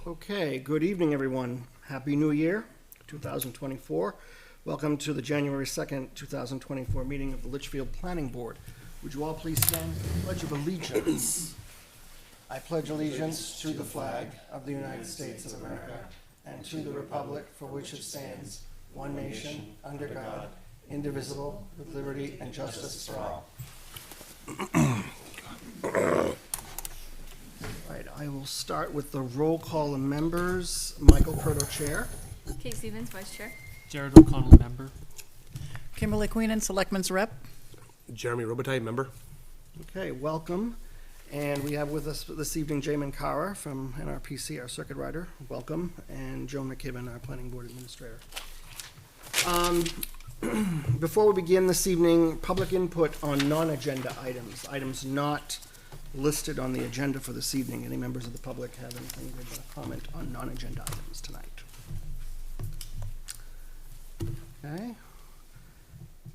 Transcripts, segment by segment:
Okay, good evening, everyone. Happy New Year, 2024. Welcome to the January 2nd, 2024 meeting of the Litchfield Planning Board. Would you all please stand for the Pledge of Allegiance? I pledge allegiance to the flag of the United States of America and to the republic for which it stands, one nation, under God, indivisible, with liberty and justice for all. Right, I will start with the roll call of members. Michael Curto, Chair. Kate Stevens, Vice Chair. Jared O'Connell, member. Kimberly Queenan, Selectman's Rep. Jeremy Robitaille, member. Okay, welcome. And we have with us this evening Jayman Kara from NRPC, our circuit rider. Welcome. And Joan McKibben, our planning board administrator. Before we begin this evening, public input on non-agenda items not listed on the agenda for this evening. Any members of the public have anything they want to comment on non-agenda items tonight? Okay.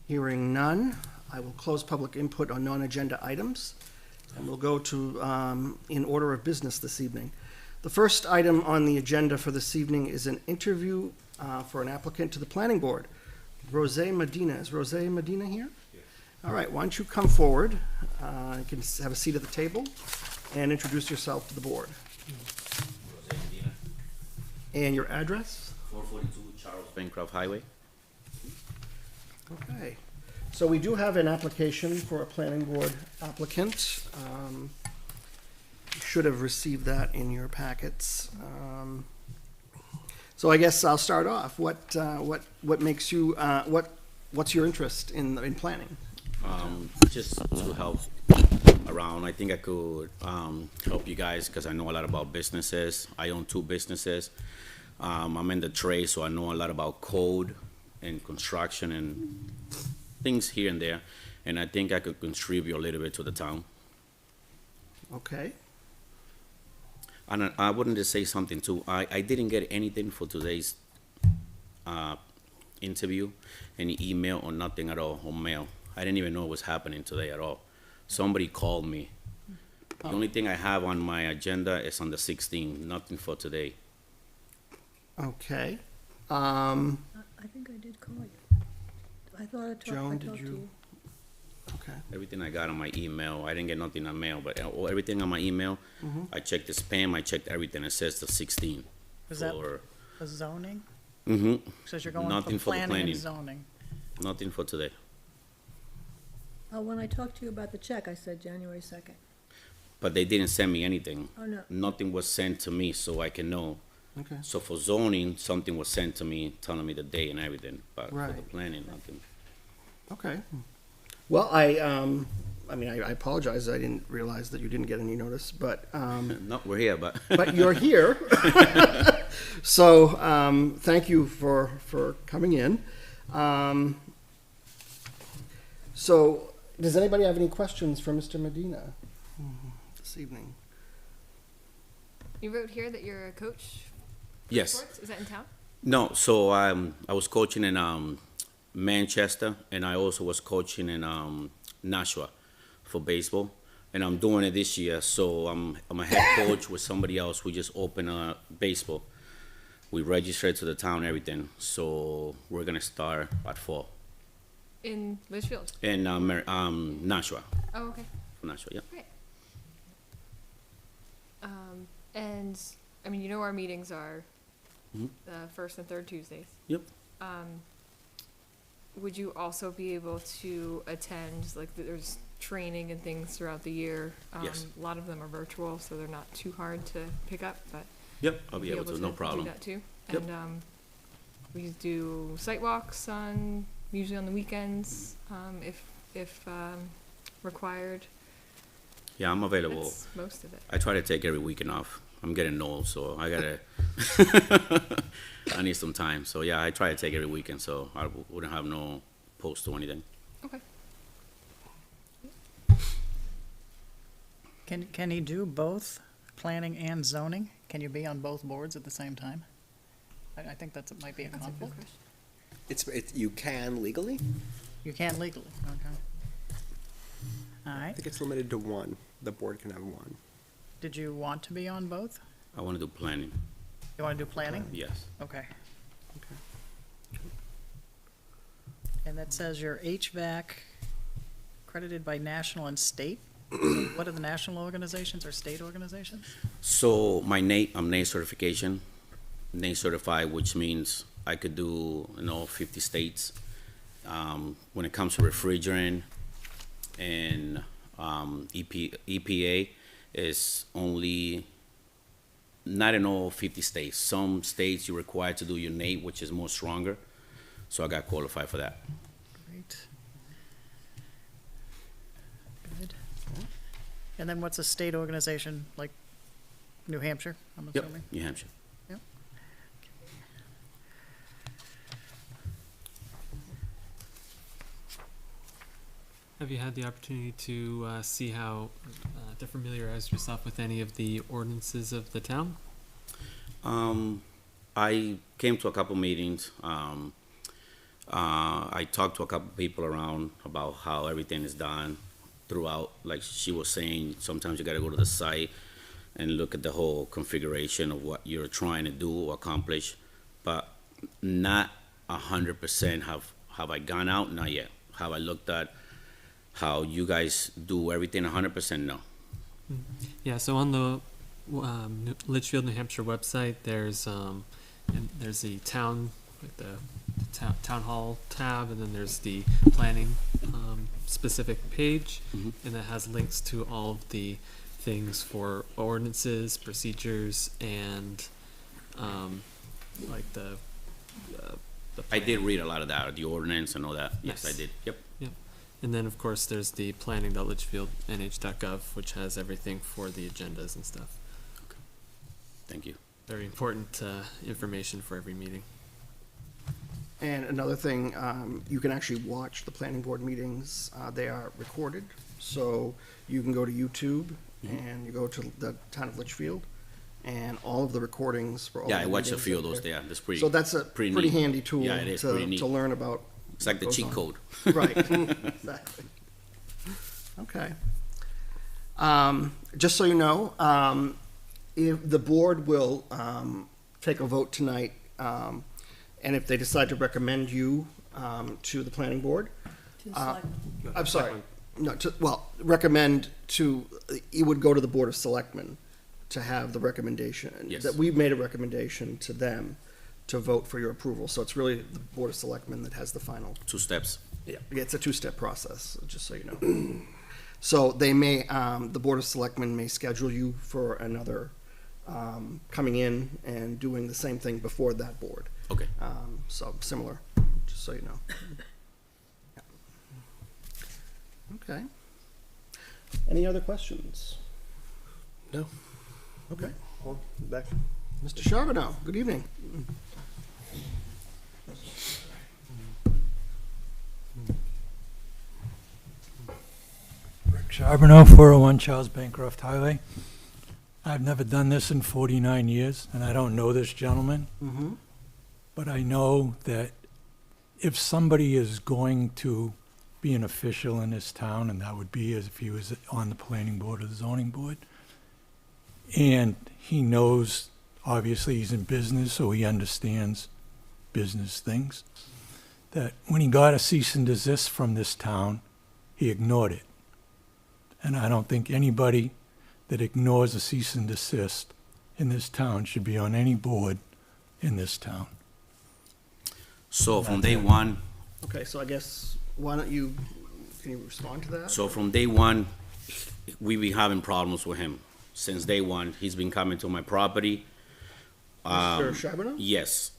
Hearing none, I will close public input on non-agenda items, and we'll go to in order of business this evening. The first item on the agenda for this evening is an interview for an applicant to the planning board. Rose Medina. Is Rose Medina here? Yes. All right, why don't you come forward? You can have a seat at the table and introduce yourself to the board. Rose Medina. And your address? 442 Charles Bancroft Highway. Okay. So we do have an application for a planning board applicant. You should have received that in your packets. So I guess I'll start off. What makes you what's your interest in planning? Just to help around. I think I could help you guys because I know a lot about businesses. I own 2 businesses. I'm in the trade, so I know a lot about code and construction and things here and there. And I think I could contribute a little bit to the town. Okay. And I wanted to say something too. I didn't get anything for today's interview, any email or nothing at all, or mail. I didn't even know it was happening today at all. Somebody called me. The only thing I have on my agenda is on the 16th, nothing for today. Okay. I think I did call you. I thought I Joan, talked to you. Okay. Everything I got on my email, I didn't get nothing on mail, but everything on my email, I checked the spam, I checked everything. It says the 16th. Was that for zoning? Mm-hmm. Says you're going Nothing for for the planning and planning. zoning. Nothing for today. When I talked to you about the check, I said January 2nd. But they didn't send me anything. Oh, no. Nothing was sent to me so I can know. Okay. So for zoning, something was sent to me, telling me the day and everything, but for the Right. planning, nothing. Okay. Well, I apologize. I didn't realize that you didn't get any notice, but No, we're here, but but you're here. So thank you for coming in. So does anybody have any questions for Mr. Medina this evening? You wrote here that you're a coach for yes. sports. Is that in town? No, so I was coaching in Manchester, and I also was coaching in Nashua for baseball, and I'm doing it this year. So I'm a head coach with somebody else. We just opened baseball. We registered to the town and everything. So we're gonna start at 4 In Litchfield. in Nashua. Oh, okay. Nashua, yeah. Great. And I mean, you know, our meetings are Mhm. the first and third Tuesdays. Yep. Would you also be able to attend, like, there's training and things throughout the year? Yes. A lot of them are virtual, so they're not too hard to pick up, but Yep, I'll be able to, no problem. do that too. Yep. And we do site walks usually on the weekends, if required. Yeah, I'm available. That's most of it. I try to take every weekend off. I'm getting old, so I gotta. I need some time. So yeah, I try to take every weekend, so I wouldn't have no post or anything. Okay. Can he do both planning and zoning? Can you be on both boards at the same time? I think might be a That's a good conflict. question. You can legally. You can legally, okay. All I right. think it's limited to one. The board can have one. Did you want to be on both? I want to do planning. You want to do planning? Yes. Okay. And that says your HVAC accredited by national and state? So what are the national organizations or state organizations? So my I'm NATE certification, NATE certified, which means I could do in all 50 states. When it comes to refrigerant and EPA is only not in all 50 states. Some states you're required to do your NATE, which is more stronger. So I got qualified for that. Great. Good. And then what's a state organization, like New Hampshire, I'm Yep, assuming? New Hampshire. Yep. Have you had the opportunity to see how, to familiarize yourself with any of the ordinances of the town? I came to a couple meetings. I talked to a couple people around about how everything is done throughout. Like she was saying, sometimes you got to go to the site and look at the whole configuration of what you're trying to do or accomplish. But not 100% have I gone out? Not yet. Have I looked at how you guys do everything 100%? No. Yeah, so on the Litchfield, New Hampshire website, there's the town, like the town hall tab, and then there's the planning specific page, Mhm. and that has links to all of the things for ordinances, procedures, and like the I did read a lot of that, the ordinance and all that. Yes, I Nice. did. Yep. And then, of course, there's the planning.litchfieldnh.gov, which has everything for the agendas and stuff. Thank you. Very important information for every meeting. And another thing, you can actually watch the planning board meetings. They are recorded, so you can go to YouTube and you go to the town of Litchfield, and all of the recordings for all. Yeah, the I watched a meetings few are of those there. there. That's pretty. So that's a pretty pretty neat. handy tool Yeah, it is pretty neat. to learn about. It's like the what goes cheat on. code. Right, exactly. Okay. Just so you know, if the board will take a vote tonight, and if they decide to recommend you to the planning board, To the selectmen. I'm sorry, no, recommend to, it would go to the Board of Selectmen to have the recommendation. Yes. That we've made a recommendation to them to vote for your approval, so it's really the Board of Selectmen that has the final. 2 steps. Yeah, it's a two-step process, just so you know. So they may, the Board of Selectmen may schedule you for another, coming in and doing the same thing before that board. Okay. So similar, just so you know. Yeah. Okay. Any other questions? No. Okay. Well, back. Mr. Charbonneau, good evening. Rick Charbonneau, 401 Charles Bancroft Highway. I've never done this in 49 years, and I don't know this gentleman, Mm-hmm. but I know that if somebody is going to be an official in this town, and that would be as if he was on the planning board or the zoning board, and he knows, obviously he's in business, so he understands business things, that when he got a cease and desist from this town, he ignored it. And I don't think anybody that ignores a cease and desist in this town should be on any board in this town. So from day one, Okay, so I guess, why don't you, can you respond to that? so from day one, we be having problems with him. Since day one, he's been coming to my property. Mr. Charbonneau? Yes,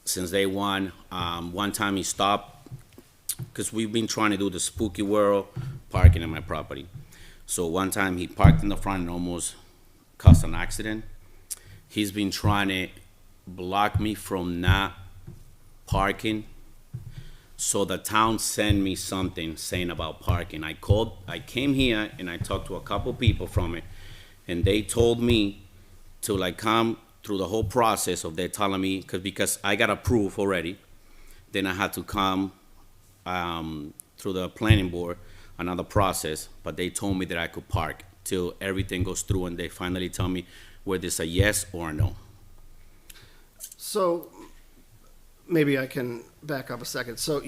since day one. One time he stopped, because we've been trying to do the spooky world parking in my property. So one time he parked in the front and almost caused an accident. He's been trying to block me from not parking. So the town sent me something saying about parking. I came here and I talked to a couple people from it, and they told me to like come through the whole process of they telling me, because I got approved already, then I had to come through the planning board, another process, but they told me that I could park till everything goes through and they finally tell me whether it's a yes or a no. So maybe I can back up a second. So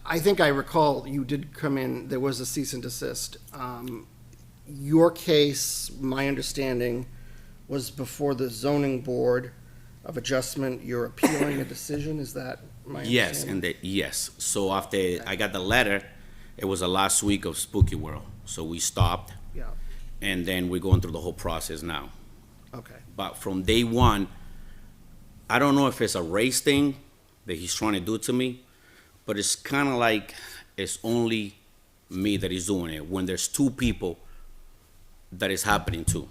I think I recall you did come in, there was a cease and desist. Your case, my understanding, was before the zoning board of adjustment. You're appealing a decision, is that my Yes, understanding? yes. So after I got the letter, it was the last week of Spooky World. So we stopped, Yeah, and then we're going through the whole process now. okay. But from day one, I don't know if it's a race thing that he's trying to do to me, but it's kind of like it's only me that is doing it when there's two people that is happening to,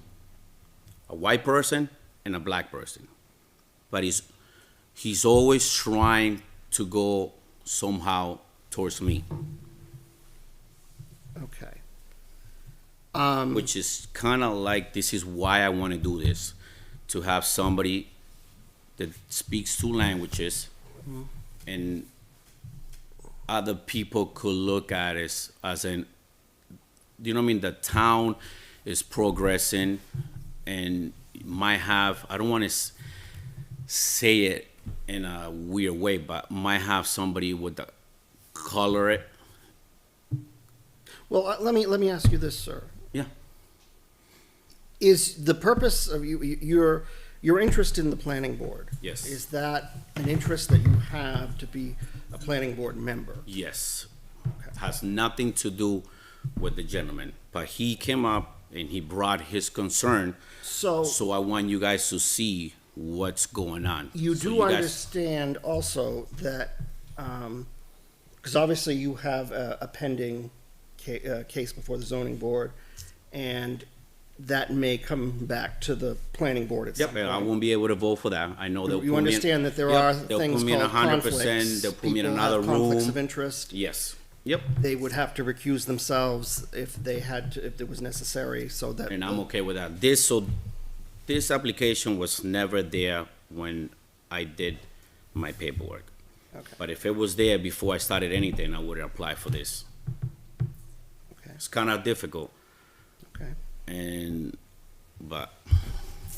a white person and a black person. But he's always trying to go somehow towards me, Okay. which is kind of like, this is why I want to do this, to have somebody that speaks two languages and other people could look at it as an, you know what I mean, the town is progressing and might have, I don't want to say it in a weird way, but might have somebody with the color it. Well, let me ask you this, sir. Yeah. Is the purpose of your interest in the planning board? Yes. Is that an interest that you have to be a planning board member? Yes. Okay. Has nothing to do with the gentleman, but he came up and he brought his concern. So So I want you guys to see what's going on. you So do guys- understand also that, because obviously you have a pending case before the zoning board, and that may come back to the planning board at some Yep, point. and I won't be able to vote for that. I know they'll put me You in. understand that there Yep, are they'll things put me in called 100%. conflicts. They'll put me in People another have conflicts room. of interest. Yes. Yep. They would have to recuse themselves if they had to, if it was necessary, so that. And I'm okay with that. This application was never there when I did my paperwork. Okay, But if it was there before I started anything, I would apply for this. okay, It's kind of difficult, okay, but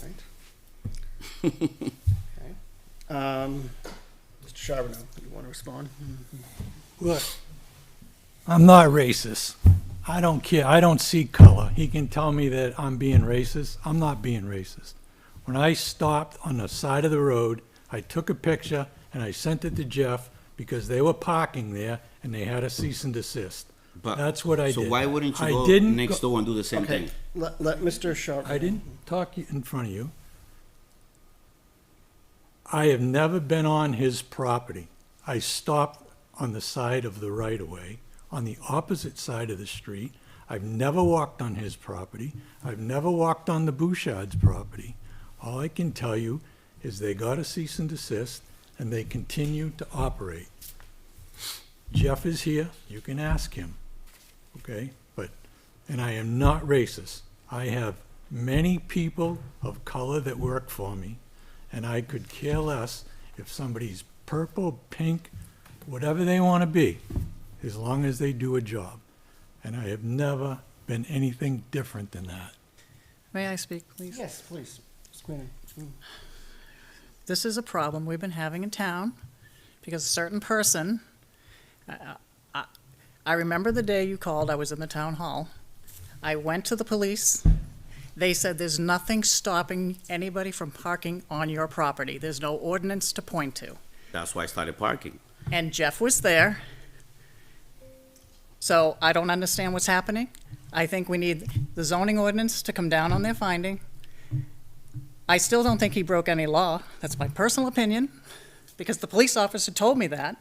right. Okay. Mr. Charbonneau, you want to respond? Look, I'm not racist. I don't care. I don't see color. He can tell me that I'm being racist. I'm not being racist. When I stopped on the side of the road, I took a picture and I sent it to Jeff because they were parking there and they had a cease and desist. But That's what I so did. why wouldn't you I go didn't next door and do the same Okay, thing? let Mr. Charbonneau. I didn't talk in front of you. I have never been on his property. I stopped on the side of the right-of-way, on the opposite side of the street. I've never walked on his property. I've never walked on the Bouchard's property. All I can tell you is they got a cease and desist, and they continue to operate. Jeff is here. You can ask him, okay? And I am not racist. I have many people of color that work for me, and I could care less if somebody's purple, pink, whatever they want to be, as long as they do a job. And I have never been anything different than that. May I speak, please? Yes, please. Ms. Queenie. This is a problem we've been having in town because a certain person, I remember the day you called, I was in the town hall. I went to the police. They said there's nothing stopping anybody from parking on your property. There's no ordinance to point to. That's why I started parking. And Jeff was there. So I don't understand what's happening. I think we need the zoning ordinance to come down on their finding. I still don't think he broke any law. That's my personal opinion, because the police officer told me that.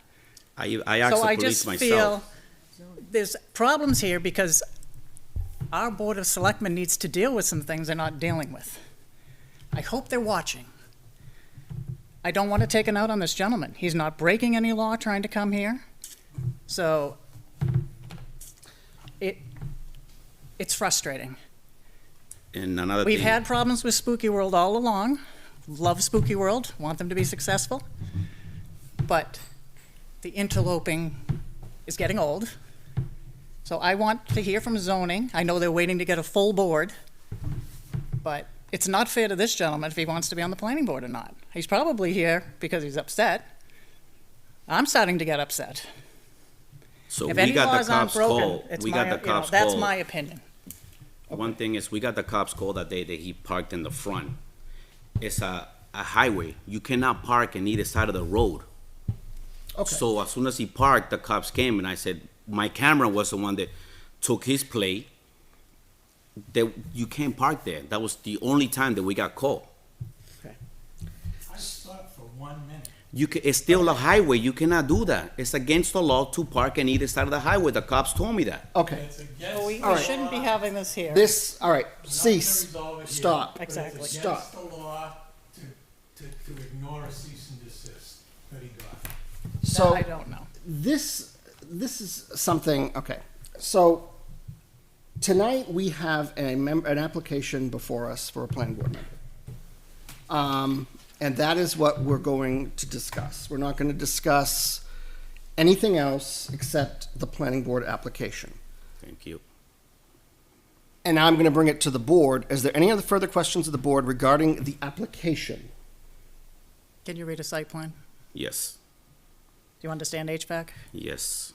I asked So the I police just myself. feel there's problems here because our Board of Selectmen needs to deal with some things they're not dealing with. I hope they're watching. I don't want to take it out on this gentleman. He's not breaking any law trying to come here. So it's frustrating. And another We've thing, had problems with Spooky World all along. Love Spooky World, want them to be successful. But the interloping is getting old. So I want to hear from zoning. I know they're waiting to get a full board, but it's not fair to this gentleman if he wants to be on the planning board or not. He's probably here because he's upset. I'm starting to get upset. So If we any got laws the aren't cops broken, call. it's We my, got the you know, cops that's call. my opinion. One thing is, we got the cops call that day that he parked in the front. It's a highway. You cannot park on either side of the road. Okay. So as soon as he parked, the cops came, and I said, my camera was the one that took his plate. That you can't park there. That was the only time that we got called. I stopped for 1 minute. It's still a highway. You cannot do that. It's against the law to park on either side of the highway. The cops told me that. Okay. It's against. Well, we All right. shouldn't be having this here. This, all right, We're not gonna cease. resolve it here, Stop. but Exactly. It's Stop. against the law to ignore a cease and desist that he got. So I don't know. this is something, okay. So tonight we have an application before us for a planning board member. And that is what we're going to discuss. We're not going to discuss anything else except the planning board application. Thank you. And now I'm going to bring it to the board. Is there any other further questions of the board regarding the application? Can you read a site plan? Yes. Do you understand HVAC? Yes.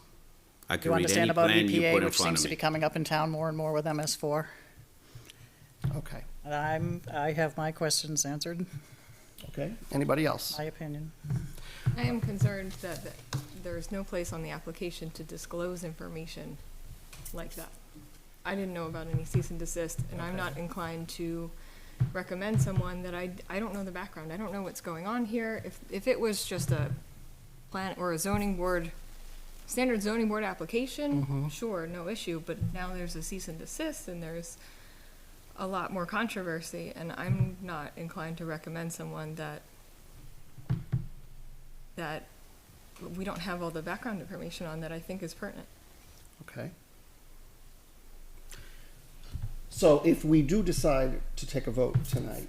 I Do can you read understand any about plan you EPA, put in which front seems of to be me. coming up in town more and more with MS4? Okay. And I have my questions answered, Okay. Anybody else? my opinion. I am concerned that there's no place on the application to disclose information like that. I didn't know about any cease and desist, and I'm not inclined to recommend someone that I don't know the background. I don't know what's going on here. If it was just a plan or a zoning board, standard zoning board application, sure, no issue, but now there's a cease and desist, and there's a lot more controversy, and I'm not inclined to recommend someone that we don't have all the background information on that I think is pertinent. Okay. So if we do decide to take a vote tonight,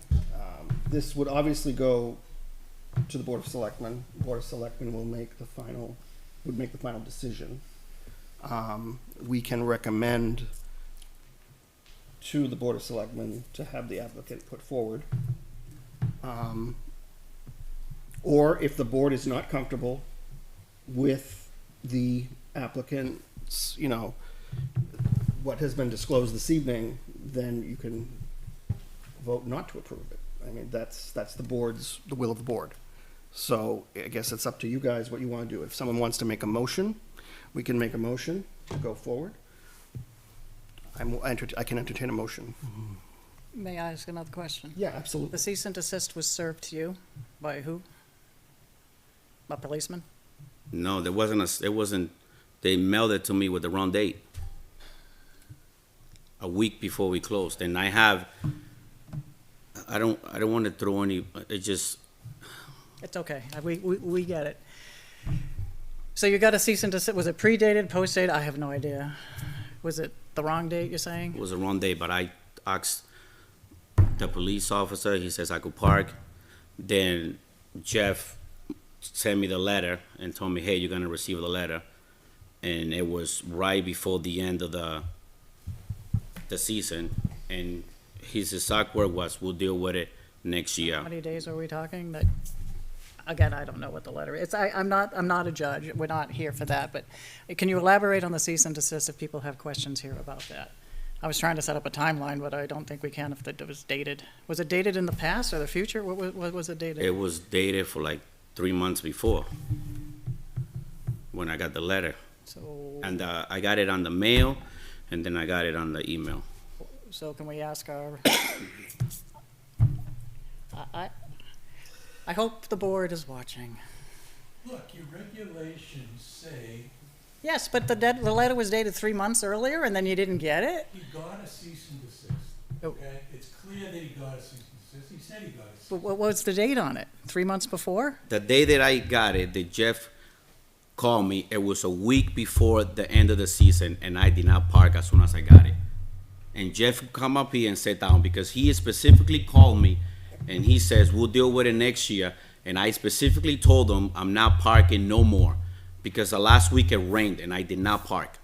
this would obviously go to the Board of Selectmen. Board of Selectmen will make the final decision. We can recommend to the Board of Selectmen to have the applicant put forward. Or if the board is not comfortable with the applicant's, what has been disclosed this evening, then you can vote not to approve it. I mean, that's the will of the board. So I guess it's up to you guys what you want to do. If someone wants to make a motion, we can make a motion to go forward. I can entertain a motion. May I ask another question? Yeah, absolutely. The cease and desist was served to you by who? A policeman? No, it wasn't, they mailed it to me with the wrong date. A week before we closed, and I don't want to throw any, It's okay, we get it. So you got a cease and desist, was it predated, post-dated? I have no idea. Was it the wrong date, you're saying? it was the wrong date, but I asked the police officer, he says I could park. Then Jeff sent me the letter and told me, hey, you're gonna receive the letter. And it was right before the end of the season, and his exact word was, we'll deal with it next year. How many days are we talking? That, again, I don't know what the letter is. I'm not a judge. We're not here for that. But can you elaborate on the cease and desist if people have questions here about that? I was trying to set up a timeline, but I don't think we can if it was dated. Was it dated in the past or the future? What was it dated? It was dated for like 3 months before, when I got the letter. So, And I got it on the mail, and then I got it on the email. so can we ask our, I hope the board is watching. Look, your regulations say Yes, but the letter was dated 3 months earlier and then you didn't get it? he got a cease and desist, Oh. okay? It's clear that he got a cease and desist. He said he got a cease. But what was the date on it? 3 months before? The day that I got it, that Jeff called me, it was a week before the end of the season, and I did not park as soon as I got it. And Jeff come up here and sit down, because he specifically called me, and he says, we'll deal with it next year. And I specifically told him I'm not parking no more, because the last week it rained and I did not park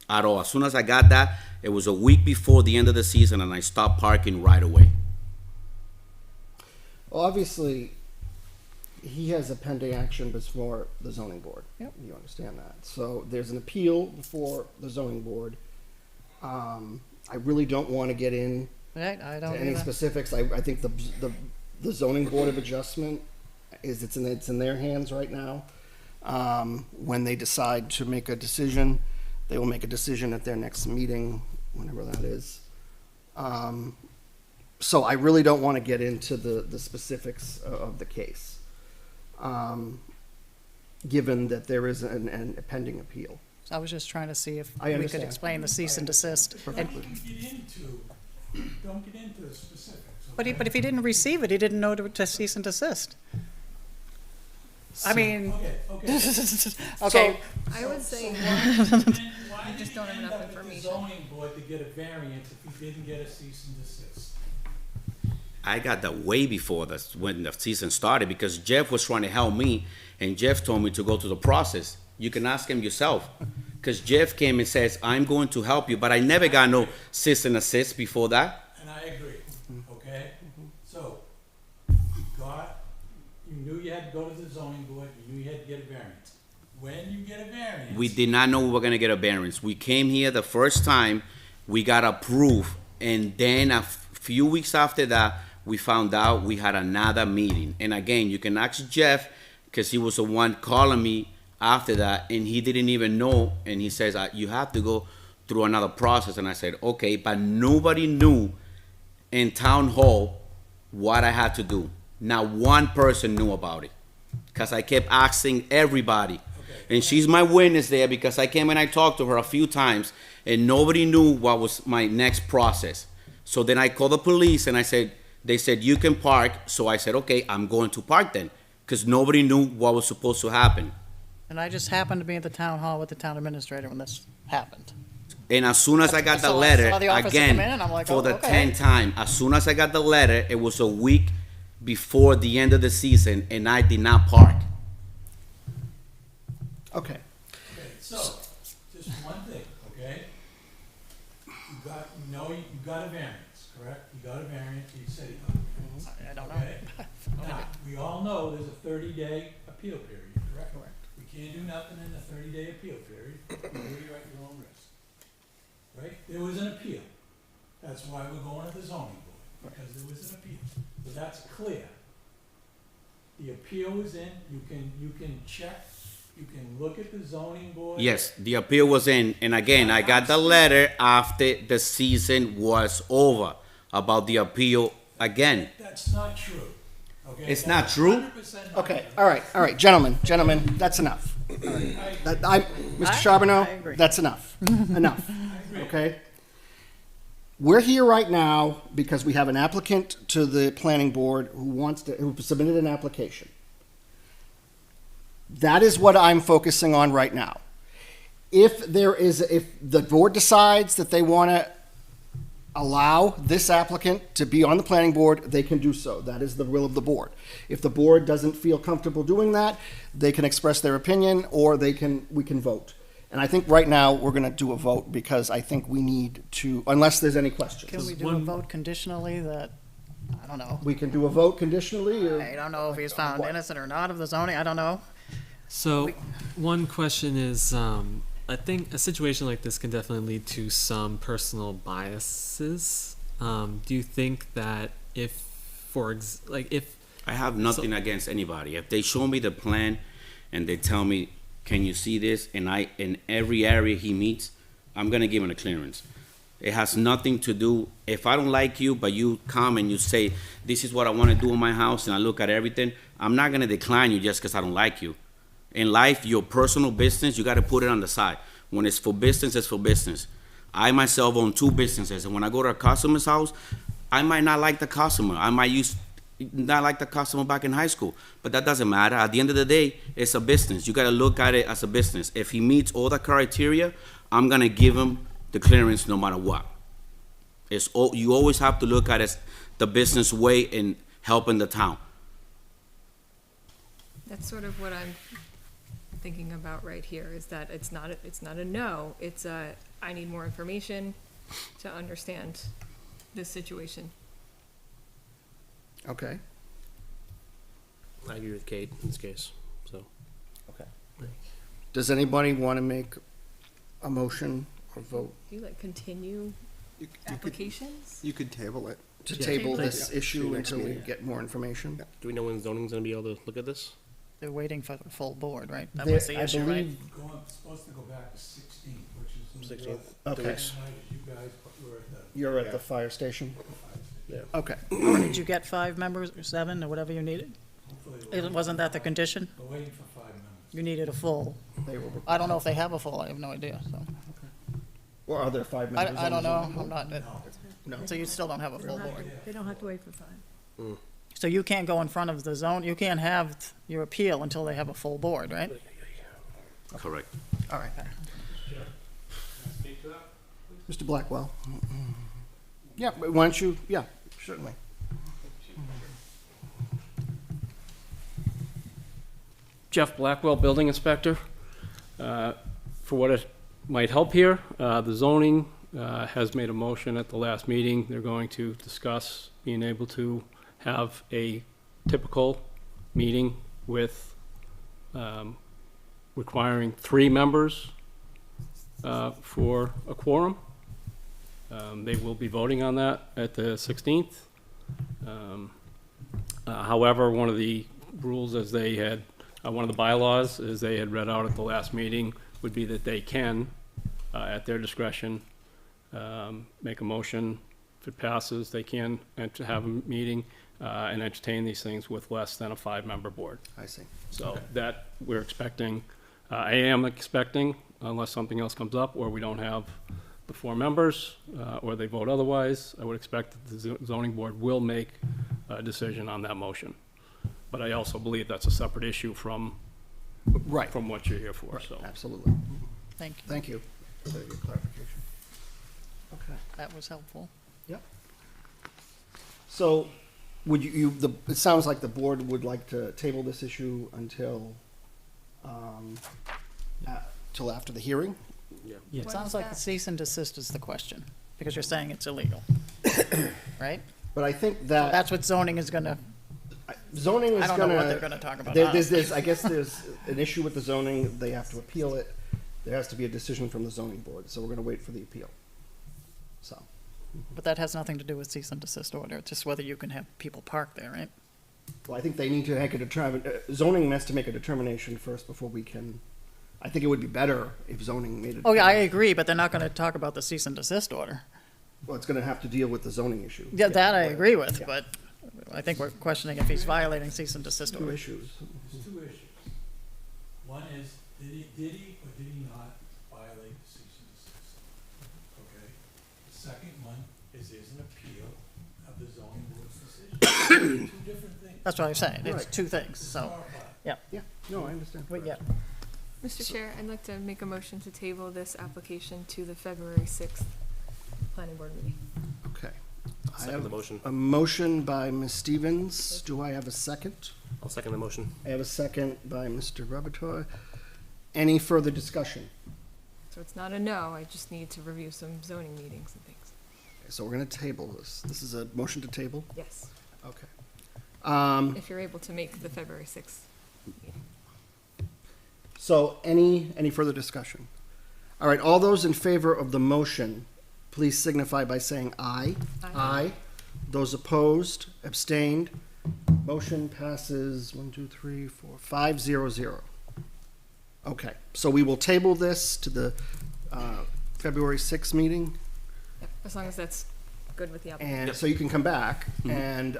at all. As soon as I got that, it was a week before the end of the season, and I stopped parking right away. obviously, he has a pending action before the zoning board. Yep. You understand that. So there's an appeal before the zoning board. I really don't want to get in Right, I to don't any either. specifics. I think the zoning board of adjustment it's in their hands right now. When they decide to make a decision, they will make a decision at their next meeting, whenever that is. So I really don't want to get into the specifics of the case, given that there is a pending appeal. I was just trying to see if I we could understand. explain the cease and desist. And- Perfectly. Don't get into the specifics. But if he didn't receive it, he didn't know to cease and desist. I mean, Okay. okay, I would say, Why You just did don't he have end enough up at the information. zoning board to get a variance if he didn't get a cease and desist? I got that way before when the season started because Jeff was trying to help me, and Jeff told me to go through the process. You can ask him yourself, because Jeff came and says, "I'm going to help you," but I never got no cease and desist before that. And I agree, okay? So, you knew you had to go to the zoning board, you knew you had to get a variance. When you get a variance. We did not know we were gonna get a variance. We came here the first time, we got approved, and then a few weeks after that, we found out we had another meeting. And again, you can ask Jeff, because he was the one calling me after that, and he didn't even know, and he says, "You have to go through another process." And I said, "Okay," but nobody knew in town hall what I had to do. Not one person knew about it, because I kept asking everybody. And she's my witness there, because I came and I talked to her a few times, and nobody knew what was my next process. So then I called the police, and they said, "You can park." So I said, "Okay, I'm going to park then," because nobody knew what was supposed to happen. and I just happened to be at the town hall with the town administrator when this happened. And as soon as I got the So I letter, saw the officer again, come in, and I'm like, for oh, the okay. 10th time, as soon as I got the letter, it was a week before the end of the season, and I did not park. Okay. Okay, so, just one thing, okay? You got a variance, correct? You got a variance, you said you got a variance. I don't know. Okay? Now, we all know there's a 30-day appeal period, correct? Correct. We can't do nothing in the 30-day appeal period. You really at your own risk. Right? There was an appeal. That's why we're going to the zoning board, because there was an appeal. So that's clear. The appeal was in, you can check, you can look at the zoning board. Yes, the appeal was in, and again, I got the letter after the season was over about the appeal again. That's not true, okay? It's That's not true? 100% not Okay, true. all right, gentlemen, that's enough. Mr. I Charbonneau, agree. that's enough, enough, okay? We're here right now because we have an applicant to the planning board who submitted an application. That is what I'm focusing on right now. If the board decides that they want to allow this applicant to be on the planning board, they can do so. That is the will of the board. If the board doesn't feel comfortable doing that, they can express their opinion, or we can vote. And I think right now, we're going to do a vote, because I think we need to, unless there's any questions. Can we do a One- vote conditionally that, I don't know. We can do a vote conditionally, or? I don't know if he's found What? innocent or not of the zoning, I don't know. So, one question is, I think a situation like this can definitely lead to some personal biases. Do you think that if I have nothing against anybody. If they show me the plan and they tell me, "Can you see this?" and in every area he meets, I'm gonna give him a clearance. It has nothing to do, if I don't like you, but you come and you say, "This is what I wanna do in my house," and I look at everything, I'm not gonna decline you just because I don't like you. In life, your personal business, you gotta put it on the side. When it's for business, it's for business. I myself own 2 businesses, and when I go to a customer's house, I might not like the customer. I might not like the customer back in high school, but that doesn't matter. At the end of the day, it's a business. You gotta look at it as a business. If he meets all the criteria, I'm gonna give him the clearance no matter what. You always have to look at it the business way in helping the town. that's sort of what I'm thinking about right here, is that it's not a no, it's a, I need more information to understand this situation. Okay. I agree with Kate in this case, so. Okay. Does anybody want to make a motion or vote Do you like continue You applications? could table it. to Yeah. table Table this it. issue Next until we meeting. get more information? Do we know when zoning's gonna be able to look at this? They're waiting for the full board, right? That There- was the I issue, right? believe- Supposed to go back to 16, which is. 16th. Okay. You guys were at the. You're at the fire station? Yeah. Okay. Did you get 5 members or 7 or whatever you needed? Wasn't that the condition? We're waiting for 5 members. You needed a full. They were, I don't know if they have a full, I have no idea, so. or are there 5 members? I on the don't know, zoning I'm board? not, No. so you still don't have a full board. They don't have to wait for 5. So you can't go in front of the zone, you can't have your appeal until they have a full board, right? Correct. All right. Mr. Blackwell? Yeah, but why don't you, yeah, certainly. Jeff Blackwell, Building Inspector. For what it might help here, the zoning has made a motion at the last meeting. They're going to discuss being able to have a typical meeting with requiring 3 members for a quorum. They will be voting on that at the 16th. However, one of the rules as they had, one of the bylaws, as they had read out at the last meeting, would be that they can, at their discretion, make a motion. If it passes, they can have a meeting and entertain these things with less than a 5-member board. I see. So that we're expecting, I am expecting, unless something else comes up, or we don't have the 4 members, or they vote otherwise, I would expect that the zoning board will make a decision on that motion. But I also believe that's a separate issue from Right. what you're here for, so. Absolutely. Thank you, Thank you for your clarification. Okay. that was helpful. So, would it sounds like the board would like to table this issue until, till after the hearing? Yeah. It What sounds is like the that? cease and desist is the question, because you're saying it's illegal, right? But I think that That's what zoning is gonna, zoning is I don't gonna. know what they're gonna talk about. I guess there's an issue with the zoning, they have to appeal it. There has to be a decision from the zoning board, so we're gonna wait for the appeal. So, But that has nothing to do with cease and desist order, it's just whether you can have people park there, right? well, I think they need to make zoning has to make a determination first before we can, I think it would be better if zoning made it. Oh, yeah, I agree, but they're not gonna talk about the cease and desist order. Well, it's gonna have to deal with the zoning issue. Yeah, that I agree with, Yeah. but I think we're questioning if he's violating cease and desist Two order. issues. There's 2 issues. One is, did he or did he not violate the cease and desist? Okay? The second one is there's an appeal of the zoning board's decision. 2 different things. That's what I'm saying, it's Right. 2 things, so, Yeah, no, I understand. but yeah. Mr. Chair, I'd like to make a motion to table this application to the February 6th planning board meeting. Okay. I Second the have motion. a motion by Ms. Stevens. Do I have a second? I'll second the motion. I have a second by Mr. Robitor. Any further discussion? So it's not a no, I just need to review some zoning meetings and things. Okay, so we're gonna table this. This is a motion to table? Yes, Okay. if you're able to make the February 6th. So any further discussion? All right, all those in favor of the motion, please signify by saying aye. Aye. Those opposed, abstained, motion passes 5-0-0. Okay, so we will table this to the February 6th meeting, Yep, as long as that's good with the applicant. and so you can come back and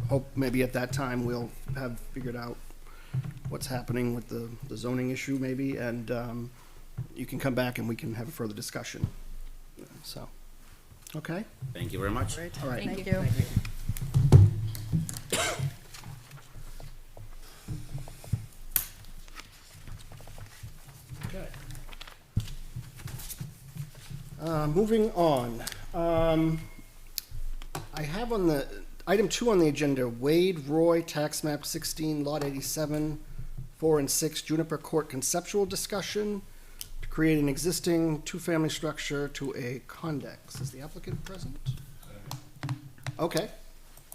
hope maybe at that time we'll have figured out what's happening with the zoning issue maybe, and you can come back and we can have a further discussion. So, okay? Thank you very much. All right. Thank you. Okay. Moving on. I have on the, item 2 on the agenda, Wade Roy, tax map 16, lot 87, 4 and 6, Juniper Court conceptual discussion to create an existing 2-family structure to a condex. Is the applicant present? Okay.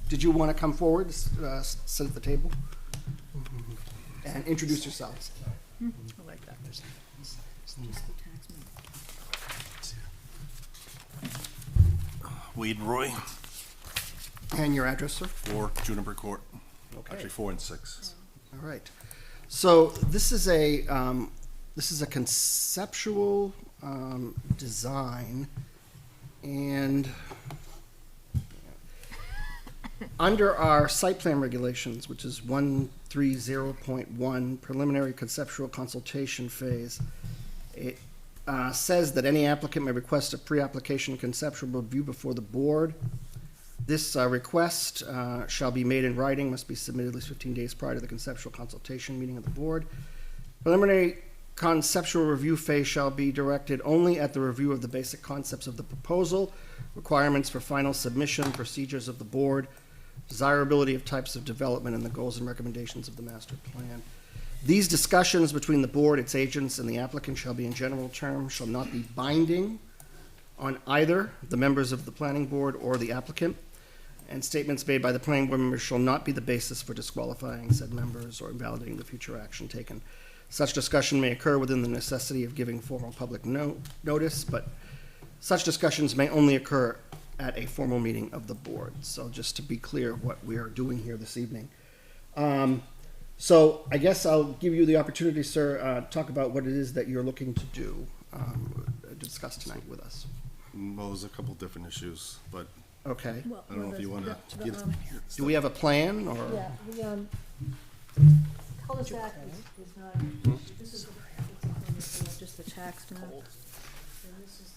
did you want to come forward, sit at the table? And introduce yourselves. I like that. Wade Roy, And your address, sir? 4 Juniper Court. Okay. Actually, 4 and 6. All right. So this is a conceptual design, and under our site plan regulations, which is 130.1 preliminary conceptual consultation phase, it says that any applicant may request a pre-application conceptual review before the board. This request shall be made in writing, must be submitted at least 15 days prior to the conceptual consultation meeting of the board. Preliminary conceptual review phase shall be directed only at the review of the basic concepts of the proposal, requirements for final submission, procedures of the board, desirability of types of development, and the goals and recommendations of the master plan. These discussions between the board, its agents, and the applicant shall be in general terms, shall not be binding on either the members of the planning board or the applicant, and statements made by the planning board members shall not be the basis for disqualifying said members or invalidating the future action taken. Such discussion may occur within the necessity of giving formal public notice, but such discussions may only occur at a formal meeting of the board. So just to be clear what we are doing here this evening. So I guess I'll give you the opportunity, sir, talk about what it is that you're looking to do, discuss tonight with us. Well, there's a couple different issues, but Okay. Well, I don't know if you want to get. Do we have a plan, or? Yeah, the cul-de-sac is not, this is, it's just the tax map. And this is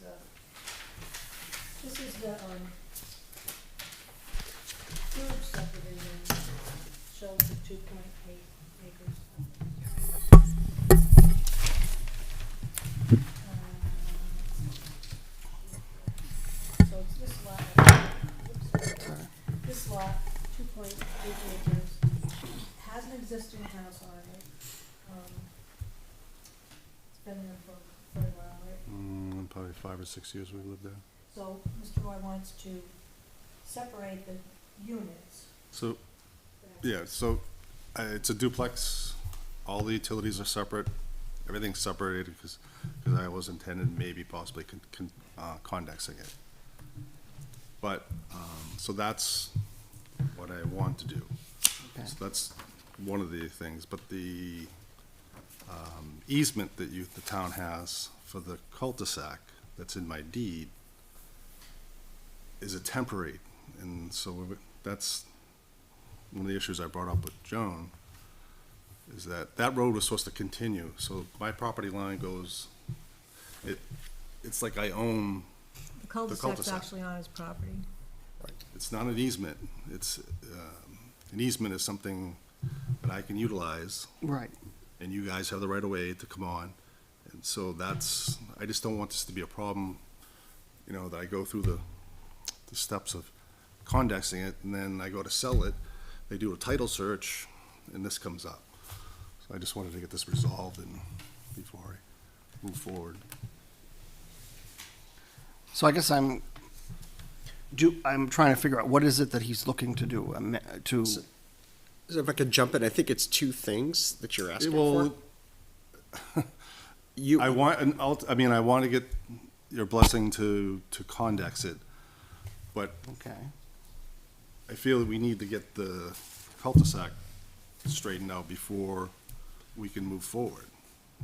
the huge subdivision, shows the 2.8 acres. So it's this lot, this lot, 2.8 acres, has an existing house on it. It's been there for a while, right? Probably 5 or 6 years we've lived there. So Mr. Roy wants to separate the units. So, yeah, so it's a duplex. All the utilities are separate. Everything's separated because I was intended maybe possibly condensing it. But, so that's what I want to do. Okay. So that's one of the things, but the easement that the town has for the cul-de-sac that's in my deed is a temporary, and so that's one of the issues I brought up with Joan, is that road was supposed to continue, so my property line goes, it's like I own, The cul-de-sac's cul-de-sac. actually on his property. it's not an easement, it's, an easement is something that I can utilize, Right. and you guys have the right of way to come on. And so I just don't want this to be a problem, that I go through the steps of condensing it, and then I go to sell it, they do a title search, and this comes up. So I just wanted to get this resolved before I move forward. So I guess I'm trying to figure out what is it that he's looking to do, So if I could jump in, I think it's two things that you're asking Well, for. You, I want to get your blessing to condex it, but okay. I feel that we need to get the cul-de-sac straightened out before we can move forward.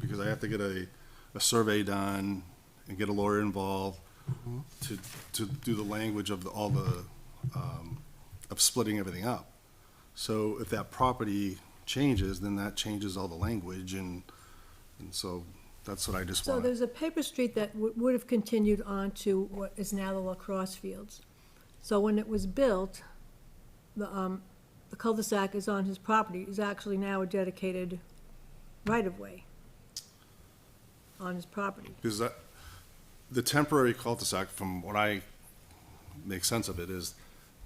Because I have to get a survey done and get a lawyer involved to do the language of of splitting everything up. So if that property changes, then that changes all the language, and so that's what I just So want. there's a paper street that would have continued on to what is now the lacrosse fields. So when it was built, the cul-de-sac is on his property, is actually now a dedicated right-of-way on his property. Because the temporary cul-de-sac, from what I make sense of it, is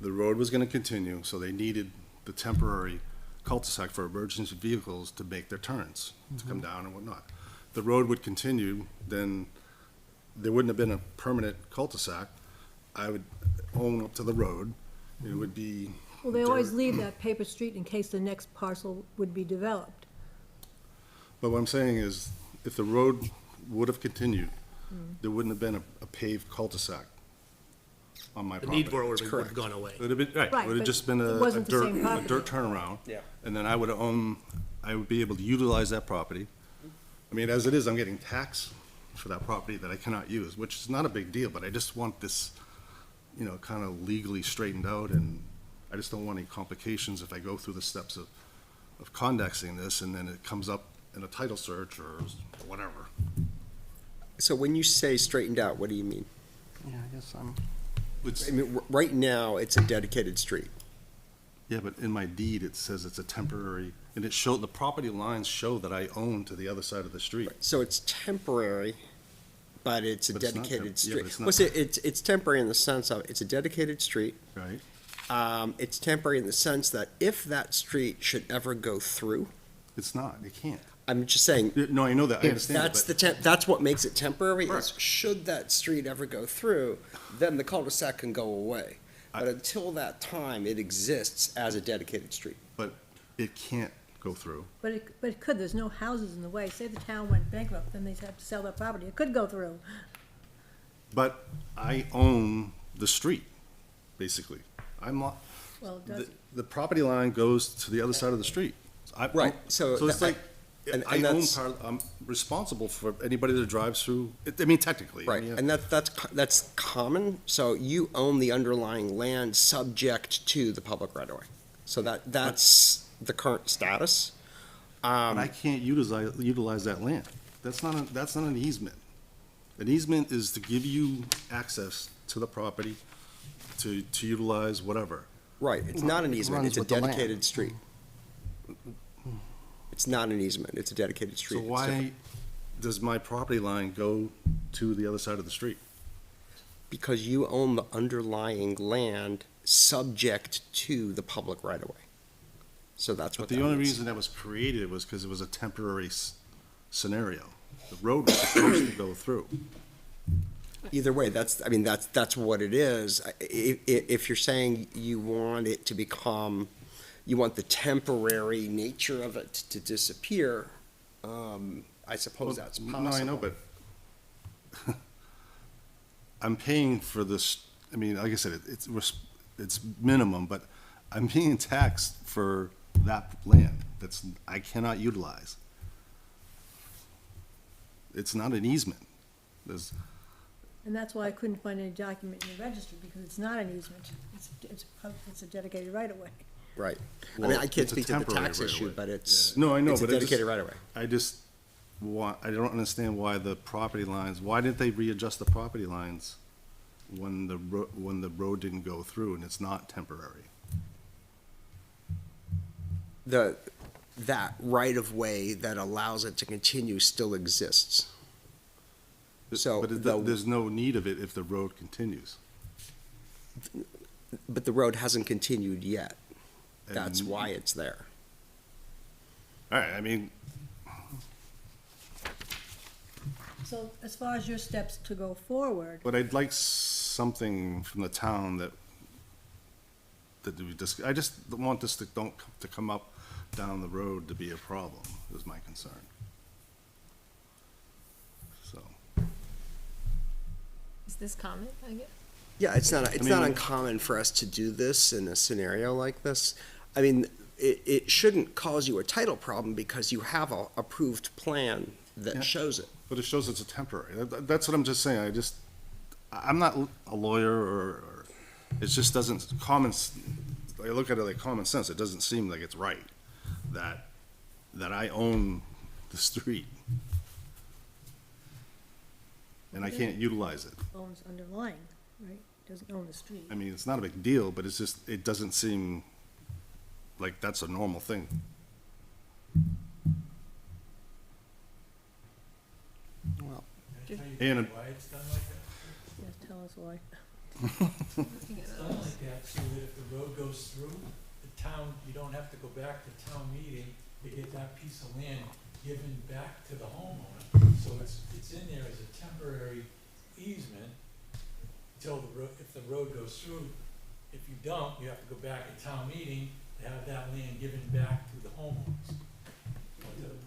the road was gonna continue, so they needed the temporary cul-de-sac for emergency vehicles to make their turns, to come down and whatnot. The road would continue, then there wouldn't have been a permanent cul-de-sac. I would own up to the road. It would be Well, they always dirt. leave that paper street in case the next parcel would be developed. But what I'm saying is, if the road would have continued, there wouldn't have been a paved cul-de-sac on my The property. need for it would have gone away. It would have been, right, Right, it would have but just been it a wasn't the same a property. dirt turnaround. Yeah. And then I would be able to utilize that property. I mean, as it is, I'm getting taxed for that property that I cannot use, which is not a big deal, but I just want this, kind of legally straightened out, and I just don't want any complications if I go through the steps of condexing this, and then it comes up in a title search or whatever. So when you say straightened out, what do you mean? Yeah, I guess It's, I mean, right now, it's a dedicated street. yeah, but in my deed, it says it's a temporary, and the property lines show that I own to the other side of the street. So it's temporary, but it's a But it's not dedicated yeah, street. but it's not Well, see, it's temporary in the sense of, it's a dedicated street. Right? It's temporary in the sense that if that street should ever go through, It's not, it can't. I'm just saying, No, I know that, I understand that's that, that's what makes it temporary, is Right. should that street ever go through, then the cul-de-sac can go away. I- But until that time, it exists as a dedicated street. but it can't go through. But it could, there's no houses in the way. Say the town went bankrupt, then they'd have to sell their property. It could go through. But I own the street, basically. I'm not, Well, it the, does, the property line goes to the other side of the street. Right, so So it's that- like, and I own that's- I'm responsible for anybody that drives through, I mean, technically. Right, yeah. and that's common, so you own the underlying land subject to the public right-of-way. So that's the current status. But I can't utilize that land. That's not an easement. An easement is to give you access to the property to utilize whatever. Right, it's not an easement, runs it's a with the land. dedicated street. It's not an easement, it's a dedicated So street. It's why different. does my property line go to the other side of the street? Because you own the underlying land subject to the public right-of-way. So that's But what the that only means. reason that was created was because it was a temporary scenario. The road was supposed to go through. Either way, that's what it is. If you're saying you want it to become, you want the temporary nature of it to disappear, I suppose that's possible. No, I know, but I'm paying for this, I mean, like I said, it's minimum, but I'm being taxed for that land I cannot utilize. It's not an easement. and that's why I couldn't find any document in the registry, because it's not an easement. It's a dedicated right-of-way. Right. I Well, mean, I can't it's a speak to the temporary tax right-of-way. issue, but it's, No, I know, it's a but I just- dedicated right-of-way. I don't understand why the property lines, why didn't they readjust the property lines when the road didn't go through and it's not temporary? That right-of-way that allows it to continue still exists. So But the- there's no need of it if the road continues. But the road hasn't continued yet. That's And- why it's there. All right, I mean, So as far as your steps to go forward, but I'd like something from the town that we just, I just want this to come up down the road to be a problem, is my concern. So, Is this common, I guess? Yeah, it's not mean- uncommon for us to do this in a scenario like this. I mean, it shouldn't cause you a title problem because you have a approved plan Yeah. that shows it. but it shows it's a temporary, that's what I'm just saying, I'm not a lawyer or, it just doesn't, I look at it like common sense, it doesn't seem like it's right that I own the street. And I can't utilize it. owns underlying, right? Doesn't own the street. I mean, it's not a big deal, but it doesn't seem like that's a normal thing. well, And, Why it's done like that? Yes, tell us why. It's done like that so that if the road goes through, the town, you don't have to go back to town meeting to get that piece of land given back to the homeowner. So it's in there as a temporary easement till if the road goes through, If you don't, you have to go back at town meeting to have that land given back to the homeowners, or to the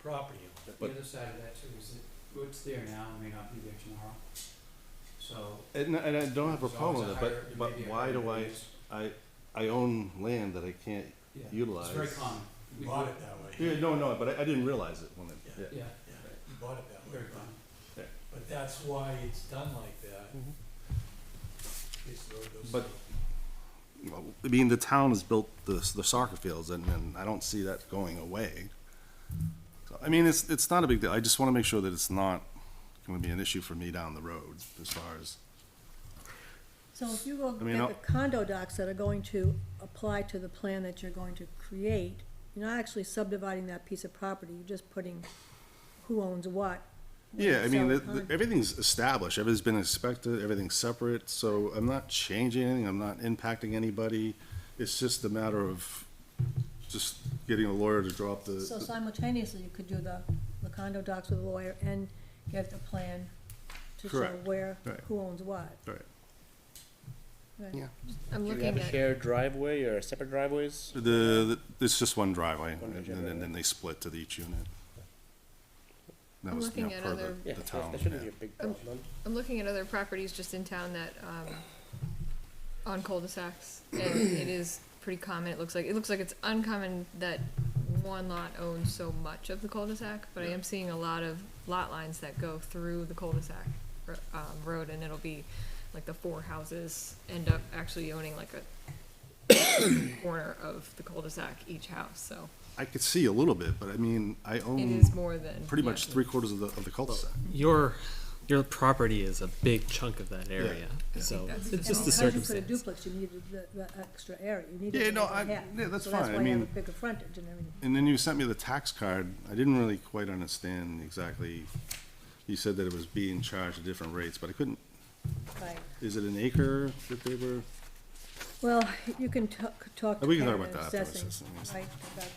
property owner. The other side of that too is that what's there now may not be there tomorrow. So. And I don't have a there's problem always with a it, higher- but there may be a why higher do radius. I own land that I can't Yeah, utilize? It's very common. You bought it that way. Yeah, no, but I didn't realize it when it, Yeah. yeah. Yeah, You bought it that way. very common. But that's why it's done like that. It's those- But, well, I mean, the town has built the soccer fields, and I don't see that going away. So, I mean, it's not a big deal. I just want to make sure that it's not going to be an issue for me down the road as far as, So if you go I mean, get the condo docs that are going to apply to the plan that you're going to create, you're not actually subdividing that piece of property, you're just putting who owns what. yeah, I mean, So, everything's established, everything's been inspected, everything's separate, so I'm not changing anything, I'm not impacting anybody. It's just a matter of just getting a lawyer to draw up So simultaneously, you could do the condo docs with a lawyer and get the plan to show Correct. where, Right. who owns what. Right. Right. Yeah. I'm Do you looking have a at, shared driveway or separate driveways? It's just one driveway, One and driveway. then they split to each unit. That I'm was, looking per at the, other- Yeah, the that town, shouldn't yeah. be a big problem. I'm looking at other properties just in town that, on cul-de-sacs, and it is pretty common, it looks like it's uncommon that one lot owns so much of the cul-de-sac, but I am seeing a lot of lot lines that go through the cul-de-sac, road, and it'll be like the 4 houses end up actually owning like a corner of the cul-de-sac each house, so I could see a little bit, but I mean, I it own is more than. pretty yeah. much 3/4 of the cul-de-sac. Your property is a big chunk of that area, so That's- it's And just the because you put a circumstance. duplex, you needed the extra area, you needed Yeah, to no, make it half. yeah, that's So fine. that's I why you have a mean- bigger frontage and everything. And then you sent me the tax card. I didn't really quite understand exactly. You said that it was being charged at different rates, but I couldn't, Right. is it an acre that they were? Well, you can talk to We can talk Karen about and that afterwards, assessing, yes. right, about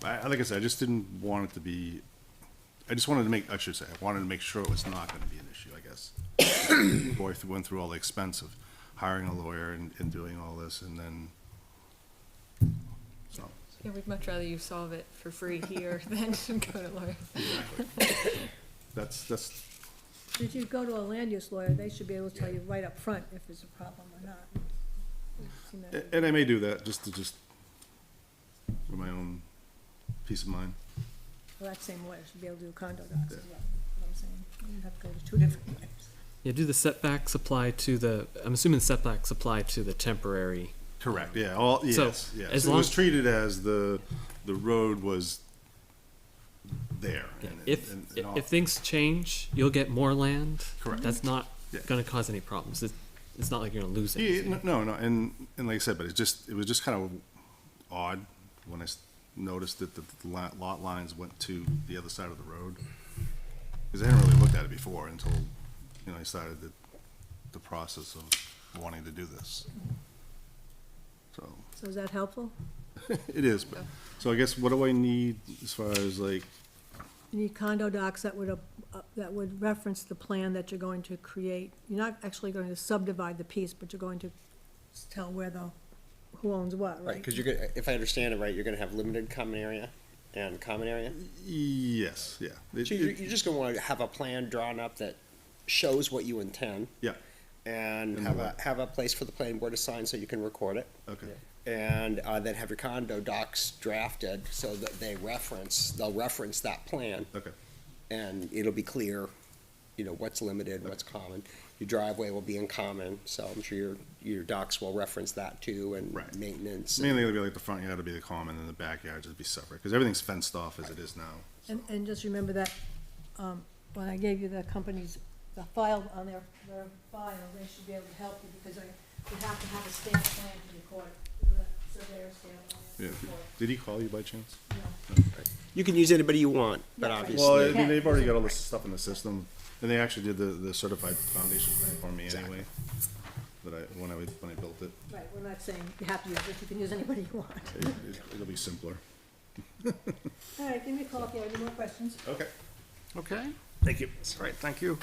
that. Like I said, I just didn't want it to be, I just wanted to make, I should say, I wanted to make sure it was not gonna be an issue, I guess. Before I went through all the expense of hiring a lawyer and doing all this, and then, so. Yeah, we'd much rather you solve it for free here than go to lawyer. That's, If you go to a land use lawyer, they should be able to tell you right up front if there's a problem or not. I've seen that. and I may do that, for my own peace of mind. Well, that same lawyer should be able to do condo docs as well, what I'm saying. You don't have to go to 2 different lawyers. Yeah, do the setbacks apply to the? I'm assuming the setbacks apply to the temporary. Correct, yeah, all, So, yes, yes. as It long- was treated as the road was there. Yeah, and- if and all. if things change, you'll get more land. Correct. That's not Yeah. going to cause any problems. It's not like you're going to lose Yeah, anything. no, and like I said, but it was just kind of odd when I noticed that the lot lines went to the other side of the road. Because I hadn't really looked at it before until, I started the process of wanting to do this. So, So is that helpful? it is, but, so I guess what do I need as far as like, You need condo docs that would reference the plan that you're going to create. You're not actually going to subdivide the piece, but you're going to tell who owns what, Right, right? because you're gonna, if I understand it right, you're gonna have limited common area and common area? yes, yeah. So you're just gonna wanna have a plan drawn up that shows what you intend Yeah, and And have a place for the planning board to sign so you can record it. okay, And then have your condo docs drafted so that they'll reference that plan. okay. And it'll be clear, what's limited, what's common. Your driveway will be in common, so I'm sure your docs will reference that too, and Right. maintenance. Mainly it'll be like the front yard will be the common and the backyard just be separate, because everything's fenced off as it is now. And just remember that, when I gave you the company's, the file on their file, they should be able to help you, because you have to have a stamped plan to record it, the surveyor stamp on it. Yeah. to record Did he call you by chance? it. No. You can use anybody you want, but Yeah, right. obviously. Well, I Okay. mean, they've already got all this stuff in the system, and they actually did the certified foundation plan for me Exactly. anyway. When I built it, Right, we're not saying you have to use it, you can use anybody you want. it'll be simpler. All right, give me a call if you have any more questions. Okay. Okay, Thank you. all right, thank you.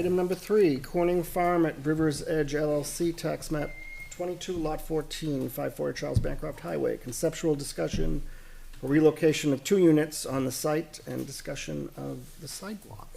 Item number 3, Corning Farm at Rivers Edge LLC, tax map 22, lot 14, 540 Charles Bancroft Highway. Conceptual discussion for relocation of 2 units on the site and discussion of the sidewalk.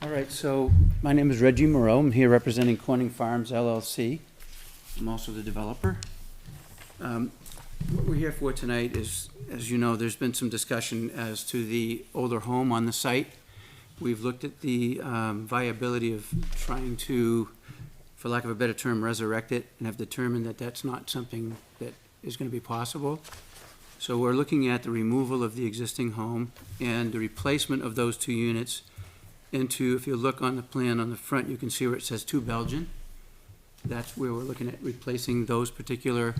All right, so my name is Reggie Moreau. I'm here representing Corning Farms LLC. I'm also the developer. What we're here for tonight is, as you know, there's been some discussion as to the older home on the site. We've looked at the viability of trying to, for lack of a better term, resurrect it, and have determined that that's not something that is going to be possible. So we're looking at the removal of the existing home and the replacement of those 2 units into, if you look on the plan on the front, you can see where it says 2 Belgian. That's where we're looking at replacing those particular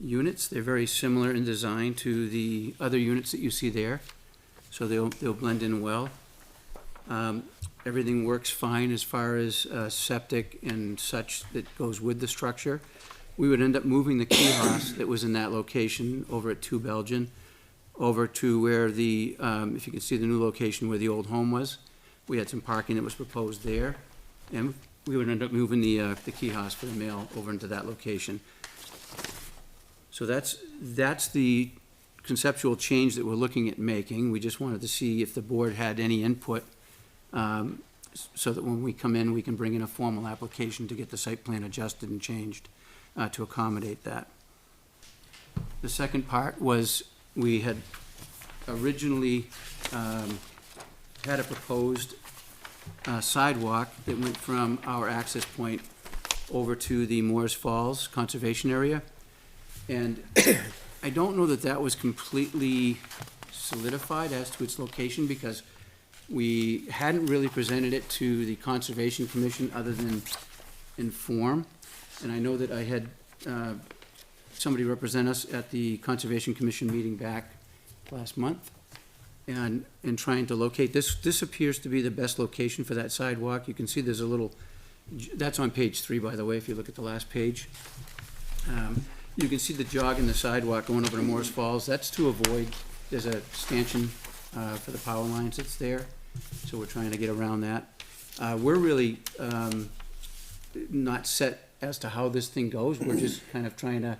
units. They're very similar in design to the other units that you see there, so they'll blend in well. Everything works fine as far as septic and such that goes with the structure. We would end up moving the kiosk that was in that location over at 2 Belgian over to where the, if you can see the new location where the old home was. We had some parking that was proposed there, and we would end up moving the kiosk for the mail over into that location. So that's the conceptual change that we're looking at making. We just wanted to see if the board had any input, so that when we come in, we can bring in a formal application to get the site plan adjusted and changed to accommodate that. The second part was we had originally had a proposed sidewalk that went from our access point over to the Moores Falls Conservation Area. And I don't know that that was completely solidified as to its location, because we hadn't really presented it to the Conservation Commission other than in form. And I know that I had somebody represent us at the Conservation Commission meeting back last month. And in trying to locate, this appears to be the best location for that sidewalk. You can see there's a little, that's on page 3, by the way, if you look at the last page. You can see the jog in the sidewalk going over to Morris Falls. That's to avoid, there's a stanchion for the power lines that's there, so we're trying to get around that. We're really not set as to how this thing goes. We're just kind of trying to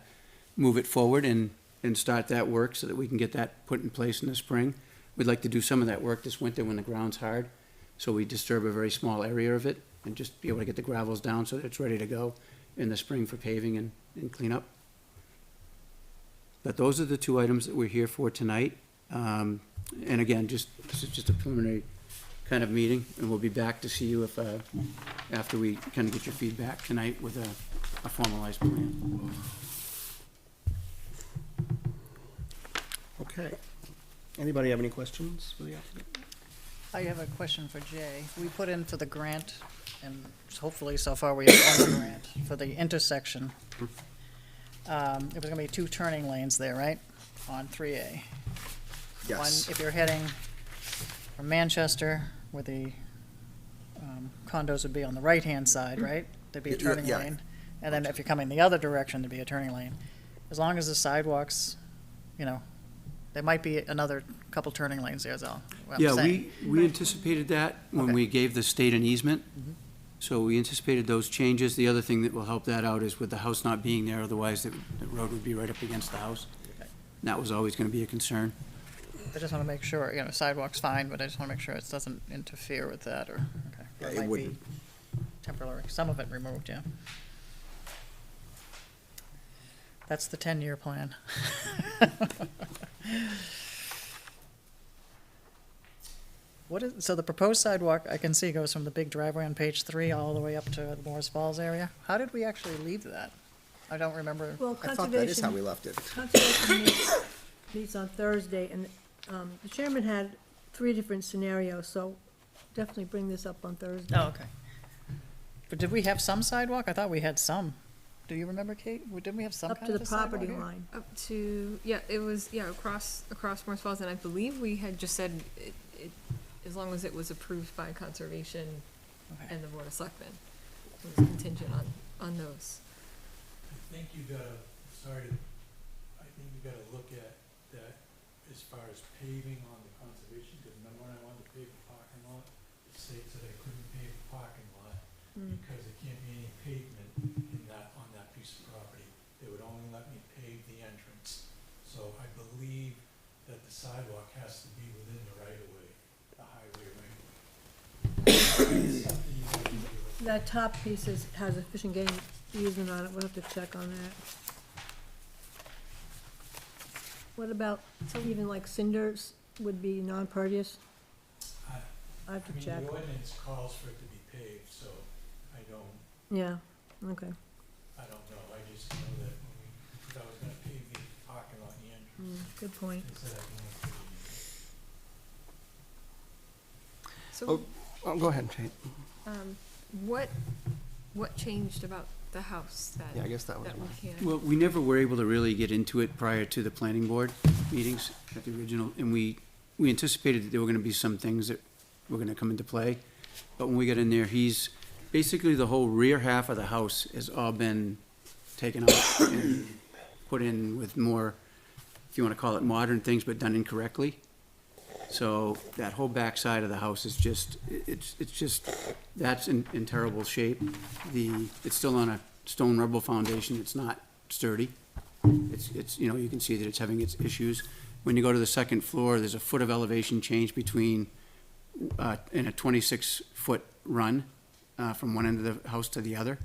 move it forward and start that work so that we can get that put in place in the spring. We'd like to do some of that work this winter when the ground's hard, so we disturb a very small area of it and just be able to get the gravels down so that it's ready to go in the spring for paving and cleanup. But those are the 2 items that we're here for tonight. And again, this is just a preliminary kind of meeting, and we'll be back to see you if, after we kind of get your feedback tonight with a formalized plan. Okay. Anybody have any questions for the applicant? I have a question for Jay. We put in for the grant, and hopefully so far we have won the grant, for the intersection. There was gonna be 2 turning lanes there, right, on 3A? Yes. One, if you're heading from Manchester, where the condos would be on the right-hand side, right? There'd be a turning Yeah. lane. And then if you're coming the other direction, there'd be a turning lane. As long as the sidewalks, there might be another couple turning lanes there, is all I'm Yeah, saying. we anticipated that when Okay. we gave the state an easement. So we anticipated those changes. The other thing that will help that out is with the house not being there, otherwise the road would be right up against the house. Okay. And that was always gonna be a concern. I just want to make sure, sidewalk's fine, but I just want to make sure it doesn't interfere with that, or, okay. Yeah, It it might be wouldn't. temporary, some of it removed, yeah. That's the 10-year plan. So the proposed sidewalk, I can see, goes from the big driveway on page 3 all the way up to the Morris Falls area. How did we actually leave that? I don't remember. Well, I thought that is how we conservation, left it. conservation meets on Thursday, and the chairman had 3 different scenarios, so definitely bring this up on Thursday. Oh, okay. But did we have some sidewalk? I thought we had some. Do you remember, Kate? Didn't we have some Up kind to of the a sidewalk property here? line. Up to, yeah, it was, yeah, across Morris Falls, and I believe we had just said it, as long as it was approved by Conservation Okay. and the Board of Selectmen. It was contingent on those. I think you gotta, I think you gotta look at that as far as paving on the conservation, because remember when I wanted to pave the parking lot? It states that I couldn't pave the parking lot because there can't be any pavement on that piece of property. They would only let me pave the entrance. So I believe that the sidewalk has to be within the right of way, the highway right of way. That top piece has a fishing game easement on it, we'll have to check on that. What about, even like cinders would be non-pervious? I have to check. The ordinance calls for it to be paved, so I don't Yeah, okay. know, I just know that if I was gonna pave the parking lot in the entrance, Good point. they said I can only pave the So, Oh, go ahead, Kate. what changed about the house that, Yeah, I guess that was that we mine. can't? Well, we never were able to really get into it prior to the planning board meetings at the original, and we anticipated that there were gonna be some things that were gonna come into play. But when we got in there, basically the whole rear half of the house has all been taken out and put in with more, if you wanna call it modern things, but done incorrectly. So that whole back side of the house is just, it's just, that's in terrible shape. It's still on a stone rubble foundation, it's not sturdy. It's, you know, you can see that it's having its issues. When you go to the second floor, there's a foot of elevation change between, in a 26-foot run, from one end of the house to the other.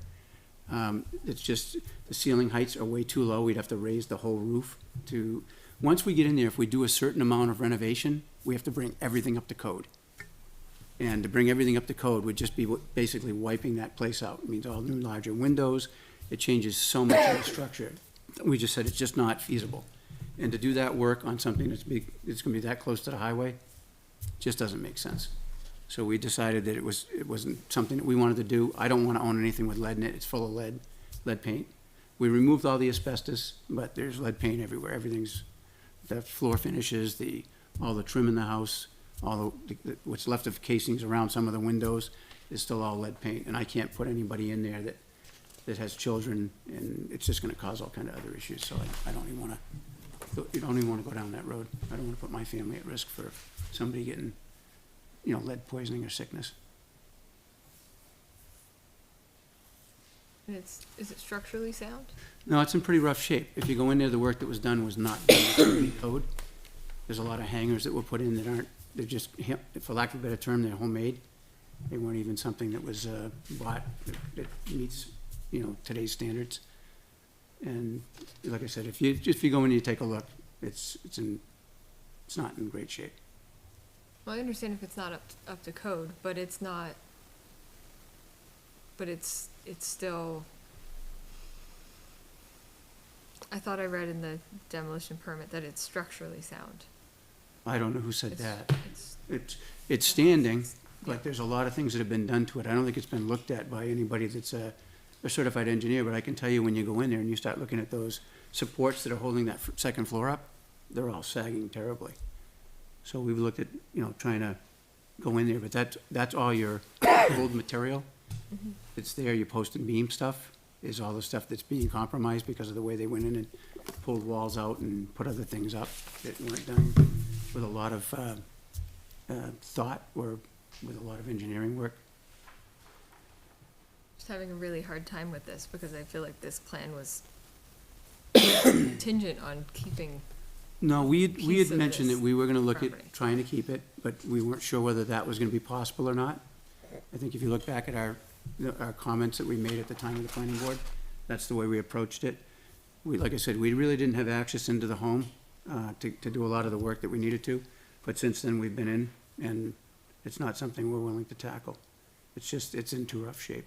It's just, the ceiling heights are way too low, we'd have to raise the whole roof to, once we get in there, if we do a certain amount of renovation, we have to bring everything up to code. And to bring everything up to code would just be basically wiping that place out. It means all new larger windows, it changes so much of the structure. We just said it's just not feasible. And to do that work on something that's big, it's gonna be that close to the highway, just doesn't make sense. So we decided that it wasn't something that we wanted to do. I don't wanna own anything with lead in it, it's full of lead paint. We removed all the asbestos, but there's lead paint everywhere, everything's, the floor finishes, all the trim in the house, what's left of casings around some of the windows is still all lead paint, and I can't put anybody in there that has children, and it's just gonna cause all kind of other issues, so I don't even wanna go down that road. I don't wanna put my family at risk for somebody getting, you know, lead poisoning or sickness. And is it structurally sound? No, it's in pretty rough shape. If you go in there, the work that was done was not done according to code. There's a lot of hangers that were put in that aren't, they're just, for lack of a better term, they're homemade. They weren't even something that was bought that meets, you know, today's standards. And like I said, if you go in and you take a look, it's not in great shape. Well, I understand if it's not up to code, but it's not, but it's still, I thought I read in the demolition permit that it's structurally sound. I don't know who said It's- that. It's standing, Yeah. but there's a lot of things that have been done to it. I don't think it's been looked at by anybody that's a certified engineer, but I can tell you when you go in there and you start looking at those supports that are holding that second floor up, they're all sagging terribly. So we've looked at, you know, trying to go in there, but that's all your old material. It's there, your post and beam stuff is all the stuff that's being compromised because of the way they went in and pulled walls out and put other things up that weren't done with a lot of thought or with a lot of engineering work. Just having a really hard time with this because I feel like this plan was contingent on keeping, No, we piece had of mentioned this that we were gonna look property. at trying to keep it, but we weren't sure whether that was gonna be possible or not. I think if you look back at our comments that we made at the time of the planning board, that's the way we approached it. Like I said, we really didn't have access into the home, to do a lot of the work that we needed to, but since then, we've been in, and it's not something we're willing to tackle. It's in too rough shape.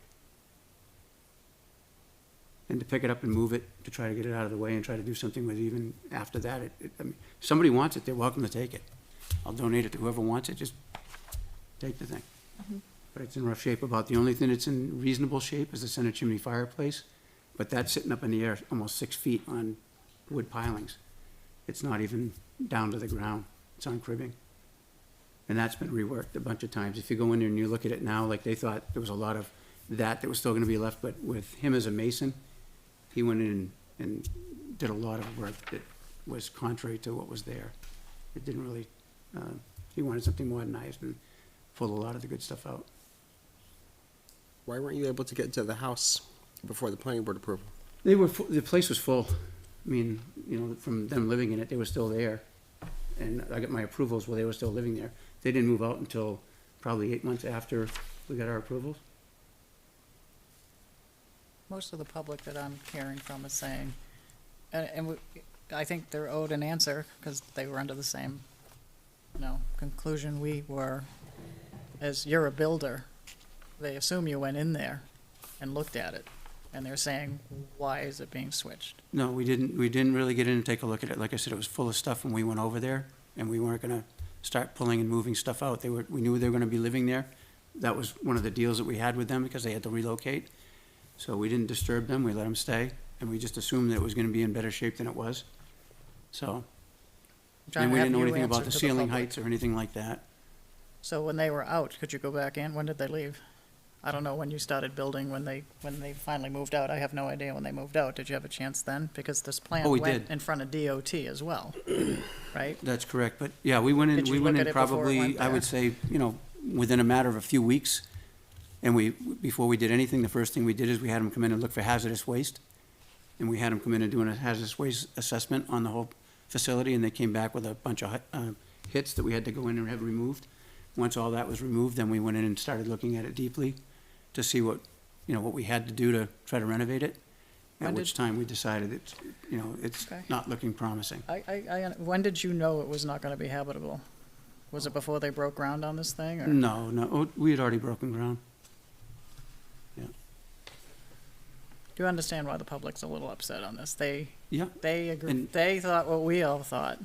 And to pick it up and move it, to try to get it out of the way and try to do something with it even after that, I mean, if somebody wants it, they're welcome to take it. I'll donate it to whoever wants it, just take the thing. But it's in rough shape. About the only thing that's in reasonable shape is the center chimney fireplace, but that's sitting up in the air almost 6 feet on wood pilings. It's not even down to the ground. It's on cribbing. And that's been reworked a bunch of times. If you go in there and you look at it now, like they thought there was a lot of that was still gonna be left, but with him as a mason, he went in and did a lot of work that was contrary to what was there. It didn't really, he wanted something modernized and pulled a lot of the good stuff out. Why weren't you able to get to the house before the planning board approval? They were, the place was full. I mean, you know, from them living in it, they were still there. And I got my approvals while they were still living there. They didn't move out until probably 8 months after we got our approvals. Most of the public that I'm hearing from is saying, I think they're owed an answer, because they were under the same, conclusion we were. As you're a builder, they assume you went in there and looked at it, and they're saying, why is it being switched? No, we didn't really get in and take a look at it. Like I said, it was full of stuff when we went over there, and we weren't gonna start pulling and moving stuff out. We knew they were gonna be living there. That was one of the deals that we had with them, because they had to relocate. So we didn't disturb them, we let them stay, and we just assumed that it was gonna be in better shape than it was. So, Trying and to we have didn't know you anything about answer the to ceiling public. heights or anything like that. So when they were out, could you go back in? When did they leave? I don't know when you started building, when they finally moved out. I have no idea when they moved out. Did you have a chance then? Because this plan Oh, we went did. in front of DOT as well, right? That's correct, but yeah, we went in, Did you we look went at in it before it probably, went I would there? say, within a matter of a few weeks. And before we did anything, the first thing we did is we had them come in and look for hazardous waste. And we had them come in and do a hazardous waste assessment on the whole facility, and they came back with a bunch of hits that we had to go in and have removed. Once all that was removed, then we went in and started looking at it deeply to see what we had to do to try to renovate it. At When which did- time we decided it's Okay. not looking promising. When did you know it was not gonna be habitable? Was it before they broke ground on this thing, or? No, we had already broken ground. Do you understand why the public's a little upset on this? They Yeah. agree, And- they thought what we all thought.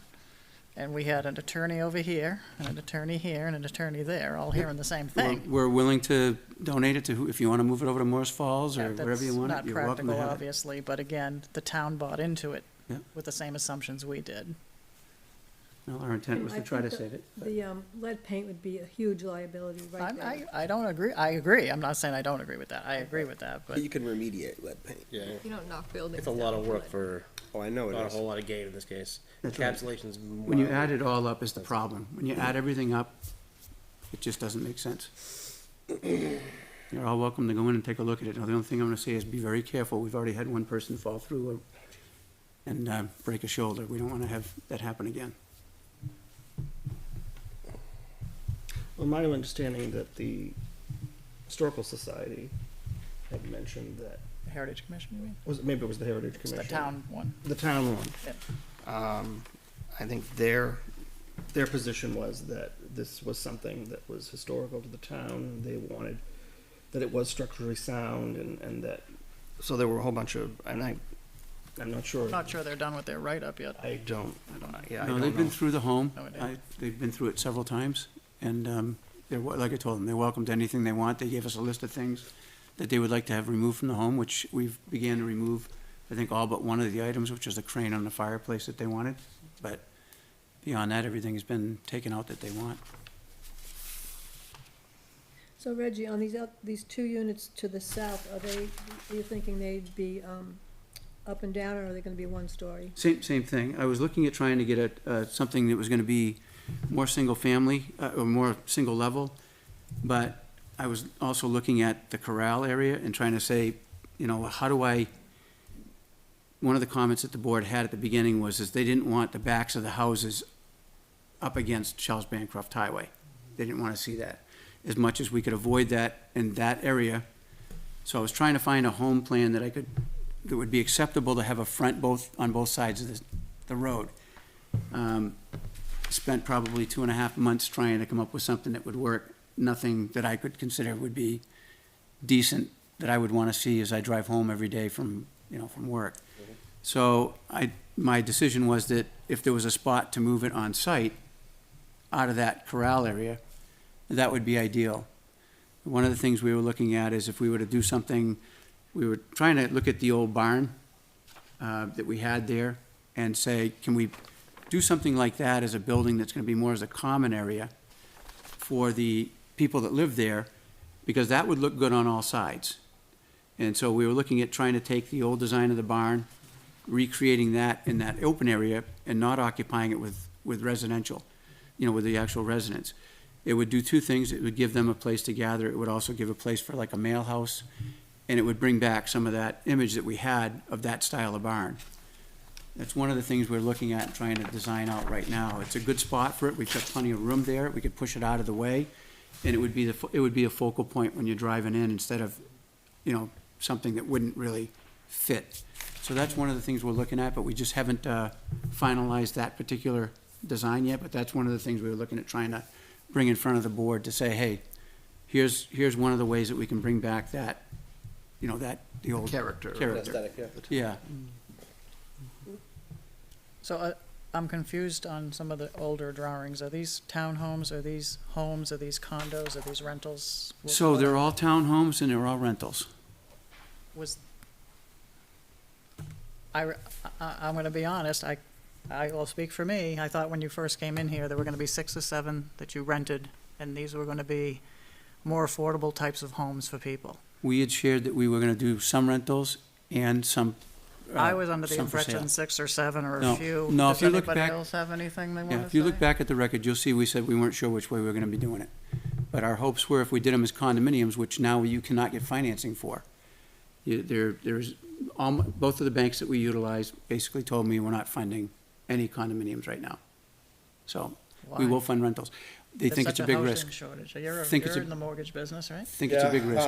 And we had an attorney over here, and an attorney here, and an attorney there, all hearing the same thing. We're willing to donate it to if you want to move it over to Morris Falls or Yeah, wherever you want it, you're welcome to That's not practical, have it. obviously, but again, the town bought into it Yeah. with the same assumptions we did. Well, our intent was to I try to think save it. but- The lead paint would be a huge liability right there. I don't agree, I agree, I'm not saying I don't agree with that, I agree with that, but But you can remediate lead paint. Yeah, You don't knock buildings it's a lot down of for work it. for Oh, I know not a it is. whole lot of gain in this case. That's right. Encapsulation's When you wildly- add it all up is the problem. When you add everything up, it just doesn't make sense. You're all welcome to go in and take a look at it. Now, the only thing I'm gonna say is be very careful. We've already had one person fall through and break a shoulder. We don't wanna have that happen again. Well, my understanding that the Historical Society had mentioned that, Heritage Commission, you mean? maybe it was the Heritage It's Commission. the town one. The town one. I think their position was that this was something that was historical to the town, and they wanted that it was structurally sound, and that, so there were a whole bunch of, and I'm not sure. I'm not sure they're done with their write-up yet. I don't No, know. they've been through the home. No idea. They've been through it several times, and like I told them, they're welcome to anything they want. They gave us a list of things that they would like to have removed from the home, which we've began to remove, I think, all but one of the items, which is the crane on the fireplace that they wanted. But beyond that, everything has been taken out that they want. So Reggie, on these two units to the south, are you thinking they'd be up and down, or are they gonna be one story? Same thing. I was looking at trying to get something that was gonna be more single-family, or more single-level, but I was also looking at the corral area and trying to say, how do one of the comments that the board had at the beginning was they didn't want the backs of the houses up against Charles Bancroft Highway. They didn't want to see that. As much as we could avoid that in that area. So I was trying to find a home plan that would be acceptable to have a front on both sides of the road. Spent probably 2.5 months trying to come up with something that would work. Nothing that I could consider would be decent, that I would want to see as I drive home every day from work. So my decision was that if there was a spot to move it on site, out of that corral area, that would be ideal. One of the things we were looking at is if we were to do something, we were trying to look at the old barn that we had there and say, can we do something like that as a building that's gonna be more as a common area for the people that live there, because that would look good on all sides. And so we were looking at trying to take the old design of the barn, recreating that in that open area and not occupying it with residential, with the actual residents. It would do two things. It would give them a place to gather. It would also give a place for like a mail house. And it would bring back some of that image that we had of that style of barn. That's one of the things we're looking at and trying to design out right now. It's a good spot for it. We've got plenty of room there. We could push it out of the way. And it would be a focal point when you're driving in instead of, something that wouldn't really fit. So that's one of the things we're looking at, but we just haven't finalized that particular design yet. But that's one of the things we were looking at trying to bring in front of the board to say, hey, here's one of the ways that we can bring back that, the old Character. Aesthetic, Yeah. yeah. So I'm confused on some of the older drawings. Are these townhomes, are these homes, are these condos, are these rentals? So they're all townhomes and they're all rentals. I'm gonna be honest, I will speak for me. I thought when you first came in here, there were gonna be 6 or 7 that you rented, and these were gonna be more affordable types of homes for people. We had shared that we were gonna do some rentals and some I was under the some for sale. impression 6 or 7 or No, a few. no, if you look Does anybody back- else have anything they want to say? Yeah, if you look back at the record, you'll see we said we weren't sure which way we were gonna be doing it. But our hopes were if we did them as condominiums, which now you cannot get financing for. Both of the banks that we utilize basically told me we're not funding any condominiums right now. So we Why? will fund rentals. They think it's a big There's such risk. a housing shortage. You're Think it's a- in the mortgage business, right? Think it's a big risk.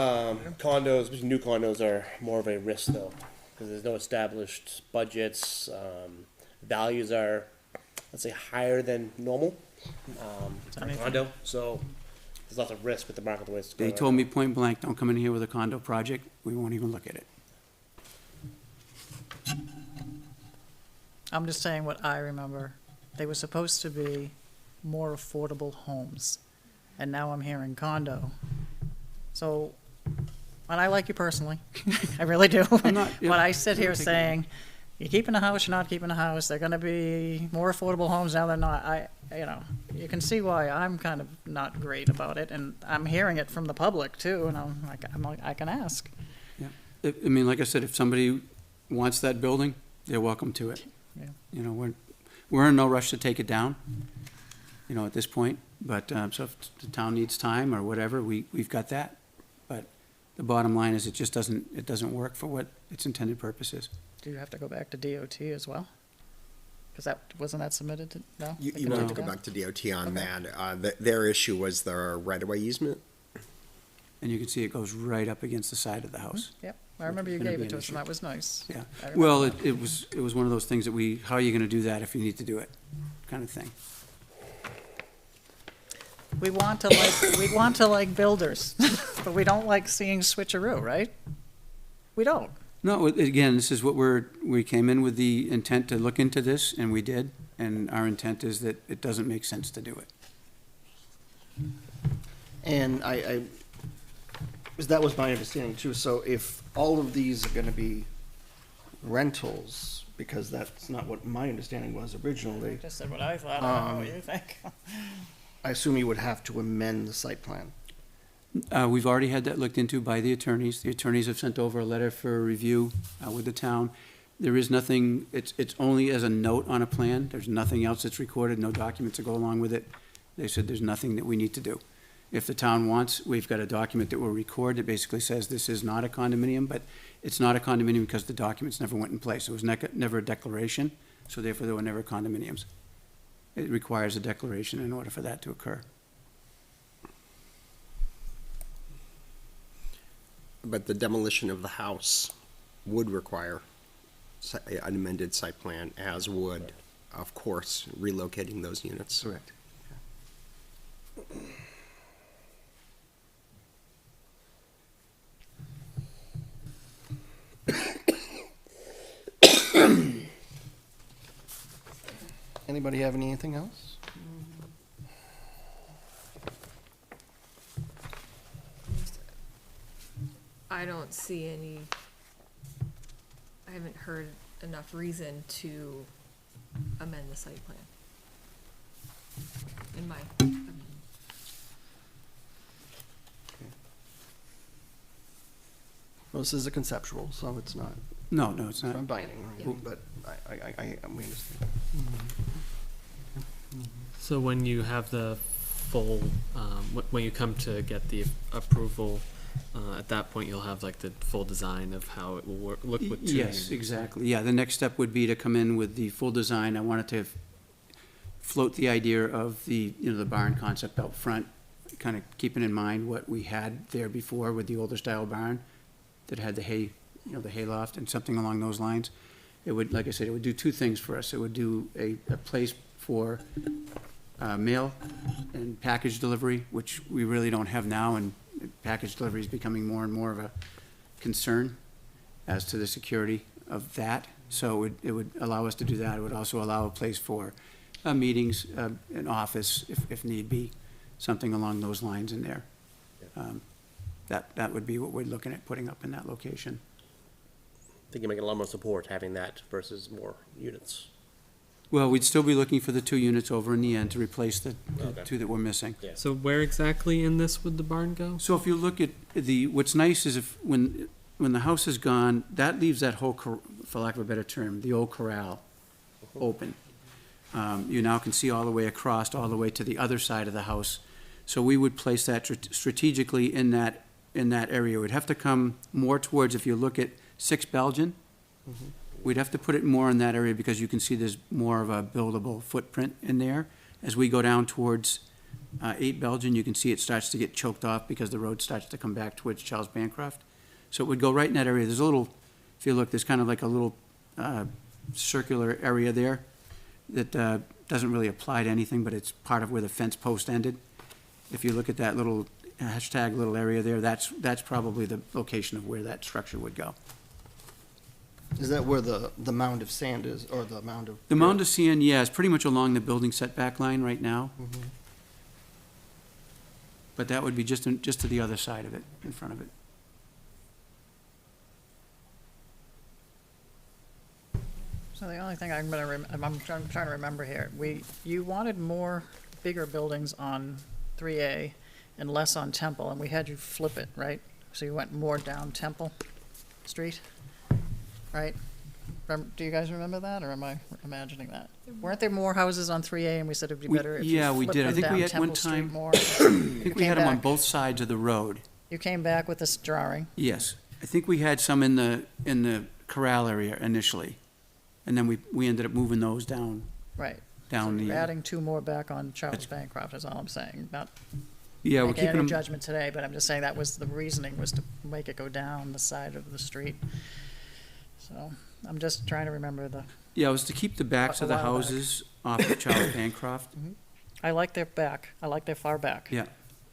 Condos, especially new condos, are more of a risk though, because there's no established budgets. Values are, let's say, higher than normal for a anything. condo. So there's lots of risk with the market the way it's They going told right me point blank, don't come in here with a condo project, we won't even look at it. I'm just saying what I remember. They were supposed to be more affordable homes, and now I'm hearing condo. So, and I like you personally, I really do. I'm not- yeah, But I sit I'm here not taking- saying, you're keeping a house, you're not keeping a house, they're gonna be more affordable homes now, they're not. You can see why I'm kind of not great about it, and I'm hearing it from the public too, and I'm like, I can ask. I mean, like I said, if somebody wants that building, they're welcome to it. Yeah. We're in no rush to take it down, at this point. But, so if the town needs time or whatever, we've got that. But the bottom line is it just doesn't work for what its intended purpose is. Do you have to go back to DOT as well? Because wasn't that submitted to, no? You They want can to do go that? back to DOT on Okay. that. Their issue was their right-of-way easement. And you can see it goes right up against the side of the house. Yep, I remember you Gonna gave be it to an us, issue. and that was nice. Yeah. I remember Well, that. it was one of those things that how are you gonna do that if you need to do it, kind of thing. We want to like builders, but we don't like seeing switcheroo, right? We don't. No, again, this is what we came in with the intent to look into this, and we did, and our intent is that it doesn't make sense to do it. And that was my understanding too. So if all of these are gonna be rentals, because that's not what my understanding was originally, Just said what I thought, I don't know what you think. I assume you would have to amend the site plan. We've already had that looked into by the attorneys. The attorneys have sent over a letter for review with the town. There is nothing, it's only as a note on a plan. There's nothing else that's recorded, no documents to go along with it. They said there's nothing that we need to do. If the town wants, we've got a document that will record that basically says this is not a condominium, but it's not a condominium because the documents never went in place. It was never a declaration, so therefore there were never condominiums. It requires a declaration in order for that to occur. But the demolition of the house would require an amended site plan, as would, of course, relocating those units. Correct. Anybody have anything else? I don't see any, I haven't heard enough reason to amend the site plan. In my opinion. Well, this is a conceptual, so it's not No, it's not. binding, or Yeah. anything, but we understand. So when you have the full, when you come to get the approval, at that point you'll have like the full design of how it will look with two Yes, units. exactly. Yeah, the next step would be to come in with the full design. I wanted to float the idea of the, the barn concept out front, kind of keeping in mind what we had there before with the older style barn that had the hay, the hay loft and something along those lines. It would, like I said, it would do two things for us. It would do a place for mail and package delivery, which we really don't have now, and package delivery is becoming more and more of a concern as to the security of that. So it would allow us to do that. It would also allow a place for meetings, an office, if need be, something along those lines in there. That would be what we're looking at putting up in that location. I think you make a lot more support having that versus more units. Well, we'd still be looking for the 2 units over in the end to replace the Okay. 2 that we're missing. Yeah. So where exactly in this would the barn go? So if you look at what's nice is when the house is gone, that leaves that whole, for lack of a better term, the old corral open. You now can see all the way across, all the way to the other side of the house. So we would place that strategically in that area. We'd have to come more towards, if you look at 6 Belgian, we'd have to put it more in that area because you can see there's more of a buildable footprint in there. As we go down towards 8 Belgian, you can see it starts to get choked off because the road starts to come back towards Charles Bancroft. So it would go right in that area. There's a little, if you look, there's kind of like a little circular area there that doesn't really apply to anything, but it's part of where the fence post ended. If you look at that little hashtag little area there, that's probably the location of where that structure would go. Is that where the mound of sand is, or the mound of? The mound of sand, yeah, is pretty much along the building setback line right now, Mhm. but that would be just to the other side of it, in front of it. So the only thing I'm trying to remember here, you wanted more bigger buildings on 3A and less on Temple, and we had you flip it, right? So you went more down Temple Street, right? Do you guys remember that, or am I imagining that? Weren't there more houses on 3A, and we said it'd be better if you Yeah, we flipped did. I them think we down had one Temple Street time, more? I think we came had them on back. both sides of the road. You came back with this drawing, Yes, I think we had some in the corral area initially, and then we ended up moving those down right? down You're the. adding 2 more back on Charles Bancroft is all I'm saying, not Yeah, we're making keeping any them. judgment today, but I'm just saying that was the reasoning, was to make it go down the side of the street. So, I'm just trying to remember Yeah, it was to keep the backs A of the while back. houses off of Charles Bancroft. I like their back, I like their far back. Yeah,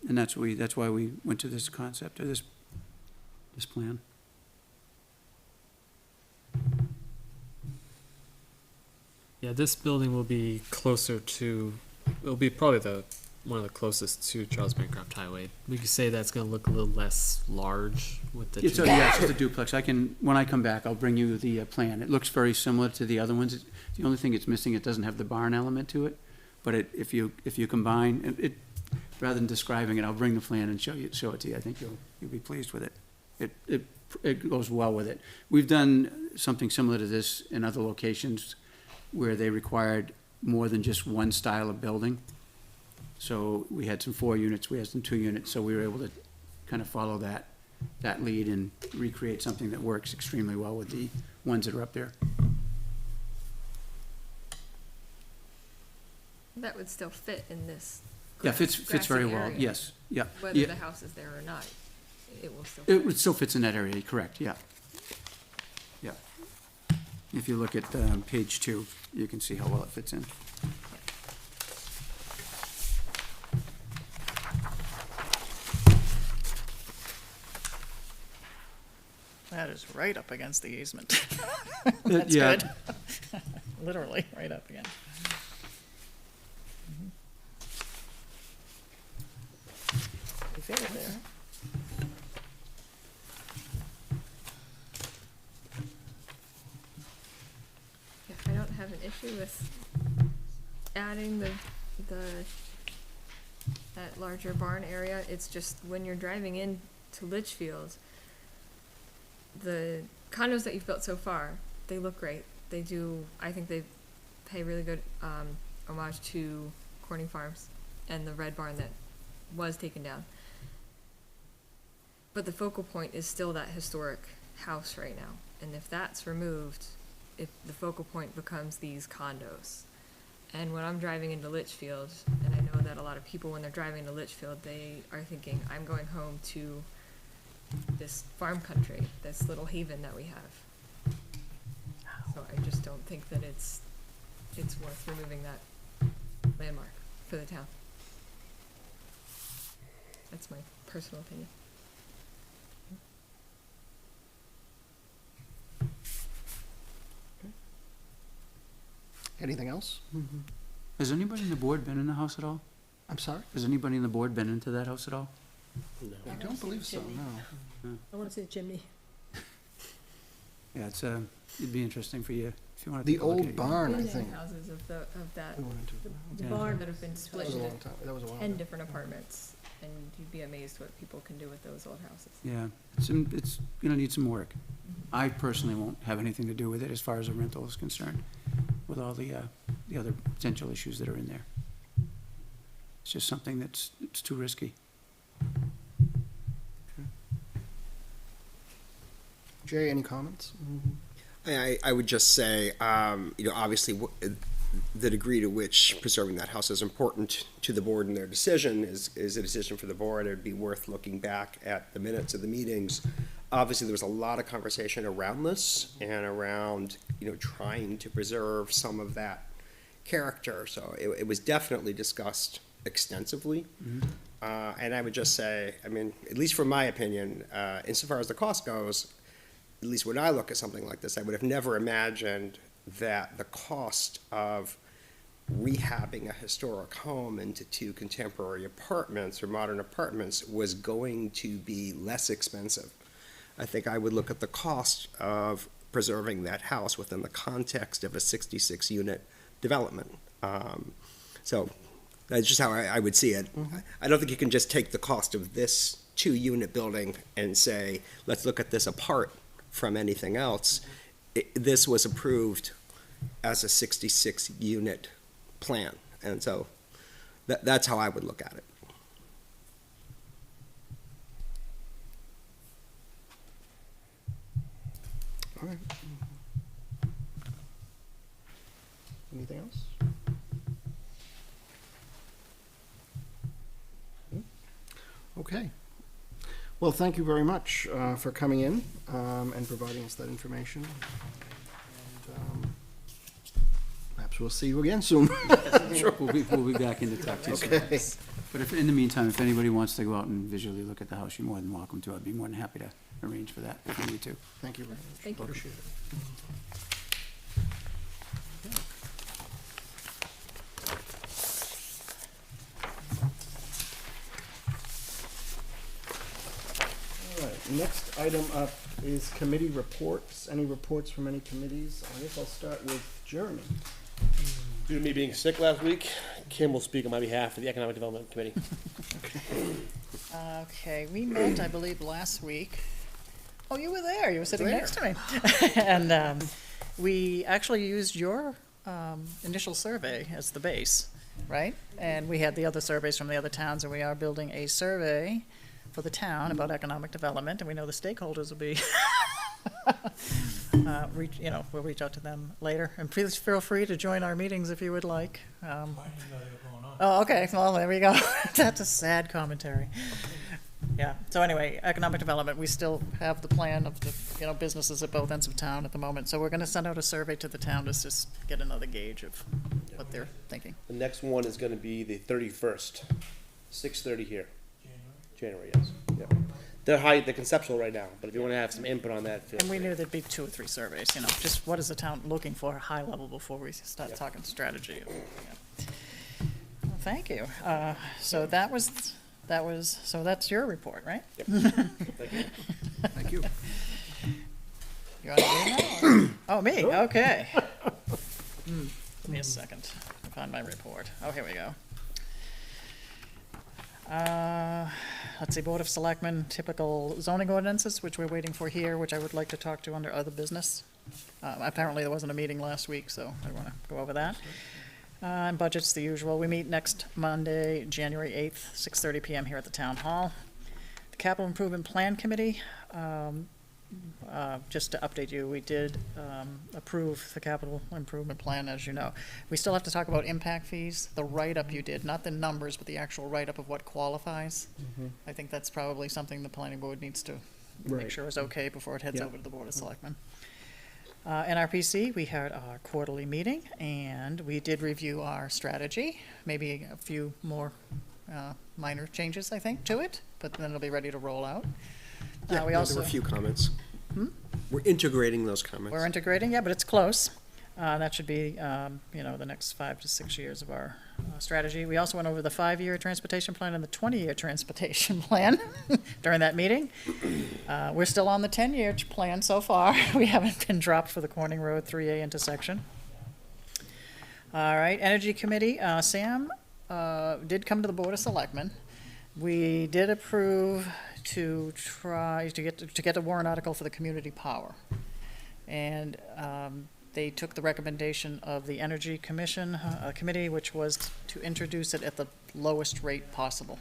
and that's why we went to this concept, or this plan. Yeah, this building will be closer to, it'll be probably one of the closest to Charles Bancroft Highway. We could say that's gonna look a little less large with the. It's two- it's just a duplex. When I come back, I'll bring you the plan. It looks very similar to the other ones. The only thing it's missing, it doesn't have the barn element to it. But if you combine, rather than describing it, I'll bring the plan and show it to you. I think you'll be pleased with it. It goes well with it. We've done something similar to this in other locations where they required more than just one style of building. So we had some 4 units, we had some 2 units, so we were able to kind of follow that lead and recreate something that works extremely well with the ones that are up there. That would still fit in this. Yeah, fits very grassy well, area. yes, yeah. Whether Yeah, the house is there or not, it will still. it still fits in that area, correct, yeah. Yeah. If you look at page 2, you can see how well it fits in. That is right up against the easement. That's Yeah. good. Literally, right up against. You fit it there. have an issue with adding that larger barn area. It's just when you're driving in to Litchfield, the condos that you've built so far, they look great. They do, I think they pay really good homage to Corning Farms and the red barn that was taken down. But the focal point is still that historic house right now. And if that's removed, the focal point becomes these condos. And when I'm driving into Litchfield, and I know that a lot of people, when they're driving to Litchfield, they are thinking, I'm going home to this farm country, this little haven that we have. So I just don't think that it's worth removing that landmark for the town. That's my personal opinion. Anything else? Has anybody in the board been in the house at all? I'm sorry? Has anybody in the board been into that house at all? I don't believe so, no. I want to see the chimney. Yeah, it'd be interesting for you, if you want to. The old barn, I Building think. houses of that, We went into- The Yeah. barn. that have been That split was a long into time, that was a while 10 ago. different apartments, and you'd be amazed what people can do with those old houses. Yeah, it's gonna need some work. I personally won't have anything to do with it as far as a rental is concerned, with all the other potential issues that are in there. It's just something it's too risky. Jay, any comments? I would just say, obviously, the degree to which preserving that house is important to the board and their decision is a decision for the board. It'd be worth looking back at the minutes of the meetings. Obviously, there was a lot of conversation around this and around, trying to preserve some of that character. So it was definitely discussed extensively. And I would just say, at least from my opinion, insofar as the cost goes, at least when I look at something like this, I would have never imagined that the cost of rehabbing a historic home into 2 contemporary apartments or modern apartments was going to be less expensive. I think I would look at the cost of preserving that house within the context of a 66-unit development. So that's just how I would see it. I don't think you can just take the cost of this 2-unit building and say, let's look at this apart from anything else. This was approved as a 66-unit plan, and so that's how I would look at it. All right. Anything else? Okay. Well, thank you very much for coming in and providing us that information. And perhaps we'll see you again soon. Sure. We'll be back in to talk to you soon. Okay. But in the meantime, if anybody wants to go out and visually look at the house, you're more than welcome to. I'd be more than happy to arrange for that if you need to. Thank you very much. Thank you. Appreciate it. All right, next item up is committee reports. Any reports from any committees? I guess I'll start with Jeremy. Due to me being sick last week, Kim will speak on my behalf for the Economic Development Committee. Okay, we met, I believe, last week. Oh, you were there, you were sitting There. next to me. And we actually used your initial survey as the base, right? And we had the other surveys from the other towns, and we are building a survey for the town about economic development, and we know the stakeholders will be, we'll reach out to them later. And please feel free to join our meetings if you would like. Oh, okay, well, there we go. That's a sad commentary. Yeah, so anyway, economic development, we still have the plan of the, businesses at both ends of town at the moment. So we're gonna send out a survey to the town to just get another gauge of what they're thinking. The next one is gonna be the 31st, 6:30 here. January, yes. Yep. They're conceptual right now, but if you wanna have some input on that, feel And we free. knew there'd be 2 or 3 surveys, just what is the town looking for, high level, before we start talking strategy. Yeah. Well, thank you. So so that's your report, right? Yep. Thank you. Thank you. You want to do that? Oh, me, okay. my report? Oh, here we go. Let's see, Board of Selectmen, typical zoning ordinances, which we're waiting for here, which I would like to talk to under other business. Apparently, there wasn't a meeting last week, so I want to go over that. And budget's the usual. We meet next Monday, January 8th, 6:30 PM here at the Town Hall. The Capital Improvement Plan Committee, just to update you, we did approve the capital improvement plan, as you know. We still have to talk about impact fees, the write-up you did, not the numbers, but the actual write-up of what qualifies. I think that's probably something the planning board needs to make Right. sure is okay before it heads Yeah. over to the Board of Selectmen. NRPC, we had our quarterly meeting, and we did review our strategy, maybe a few more minor changes, I think, to it, but then it'll be ready to roll out. Yeah, We there also. were a few comments. We're integrating those comments. We're integrating, yeah, but it's close. That should be, the next 5 to 6 years of our strategy. We also went over the 5-year transportation plan and the 20-year transportation plan during that meeting. We're still on the 10-year plan so far. We haven't been dropped for the Corning Road 3A intersection. All right, Energy Committee, Sam did come to the Board of Selectmen. We did approve to try to get a warrant article for the community power. And they took the recommendation of the Energy Commission Committee, which was to introduce it at the lowest rate possible,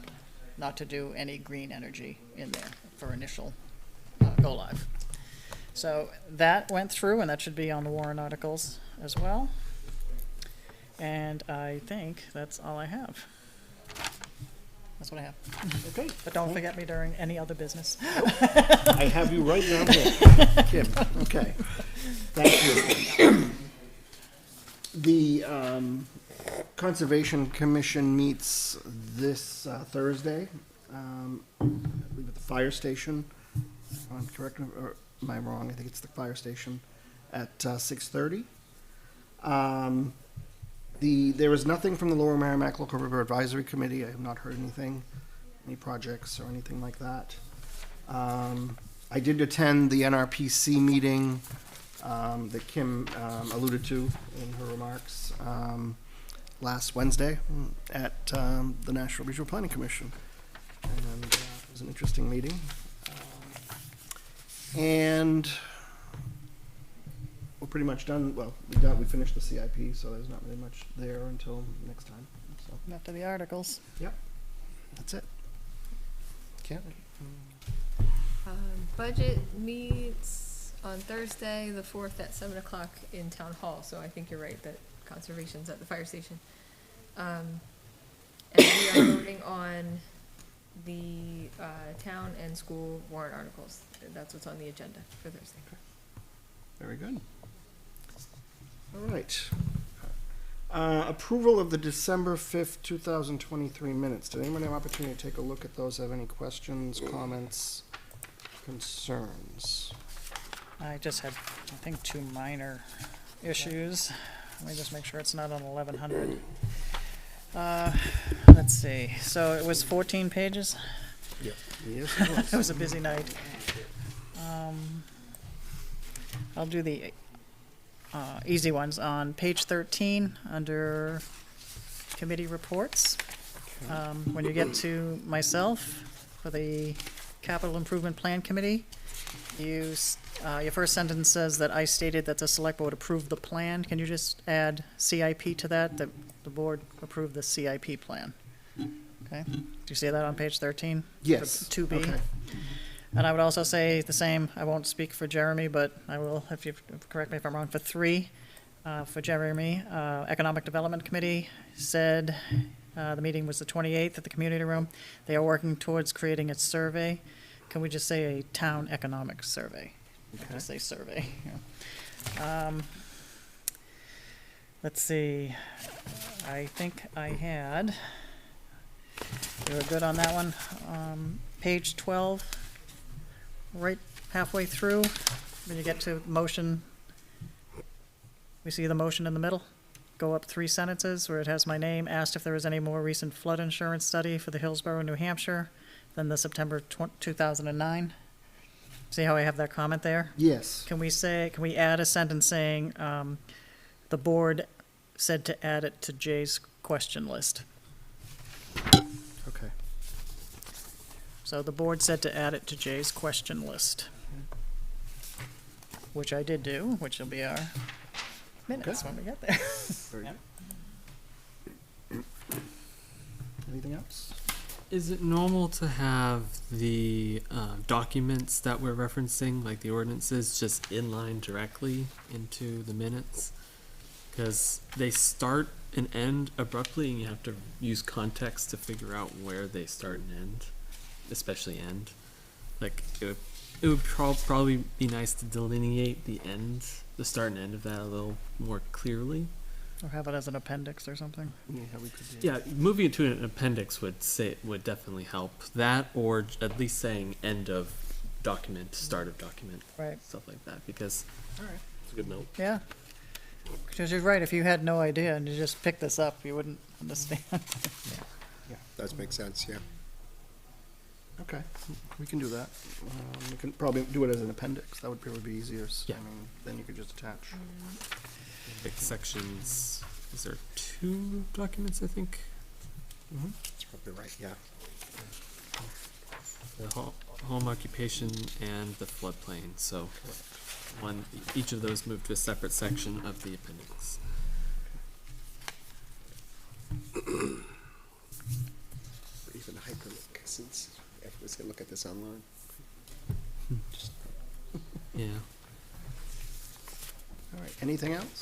not to do any green energy in there for initial go live. So that went through, and that should be on the warrant articles as well. And I think that's all I have. That's what I have. Okay. But don't forget me during any other business. I have you right down here, Kim. Okay. Thank you. The Conservation Commission meets this Thursday, I believe at the fire station. I'm correct, or am I wrong? I think it's the fire station at 6:30. There is nothing from the Lower Merrimack Local River Advisory Committee. I have not heard anything, any projects or anything like that. I did attend the NRPC meeting that Kim alluded to in her remarks last Wednesday at the National Regional Planning Commission. And it was an interesting meeting. And we're pretty much done. Well, we finished the CIP, so there's not really much there until next time. So, After the articles. yep, that's it. Can't. Budget meets on Thursday, the 4th at 7 o'clock in Town Hall, so I think you're right that conservation's at the fire station. And we are voting on the town and school warrant articles. That's what's on the agenda for Thursday. Very good. All right. Approval of the December 5th, 2023 minutes. Did anyone have opportunity to take a look at those? Have any questions, comments, concerns? I just had, I think, 2 minor issues. Let me just make sure it's not on 1100. Let's see. So it was 14 pages. Yes, It was a busy night. I'll do the easy ones. On page 13, under committee reports, when you get to myself for the Capital Improvement Plan Committee, your first sentence says that I stated that the select board approved the plan. Can you just add CIP to that the board approved the CIP plan? Okay, do you see that on page 13? Yes. 2B. Okay. And I would also say the same, I won't speak for Jeremy, but I will, if you correct me if I'm wrong, for 3, for Jeremy, Economic Development Committee said, the meeting was the 28th at the community room. They are working towards creating a survey. Can we just say a town economic survey? Okay. Just say survey. Yeah. Let's see, I think I had, you were good on that one. Page 12. Right halfway through, when you get to motion, we see the motion in the middle. Go up 3 sentences where it has my name, asked if there was any more recent flood insurance study for the Hillsborough, New Hampshire than the September 2009. See how I have that comment there? Yes. Can we add a sentence saying, the board said to add it to Jay's question list. Okay. So the board said to add it to Jay's question list, which I did do, which will be our minutes when we get there. Very good. Anything else? Is it normal to have the documents that we're referencing, like the ordinances, just inline directly into the minutes? Because they start and end abruptly, and you have to use context to figure out where they start and end, especially end. Like, it would probably be nice to delineate the end, the start and end of that a little more clearly. Or have it as an appendix or something. Yeah, we could do. Yeah, moving it to an appendix would definitely help. That, or at least saying end of document, start of document, Right. stuff like that. Because It's a good note. Yeah. Because you're right, if you had no idea and you just picked this up, you wouldn't understand. Does make sense, yeah. Okay, we can do that. We can probably do it as an appendix. That would probably be easier. Yeah. I mean, then you could just attach. like sections, is there 2 documents? I think That's probably right, yeah. the home occupation and the floodplain. So each of those moved to a separate section of the appendix. Or even hyperlink, since everyone's gonna look at this online. Yeah. All right, anything else?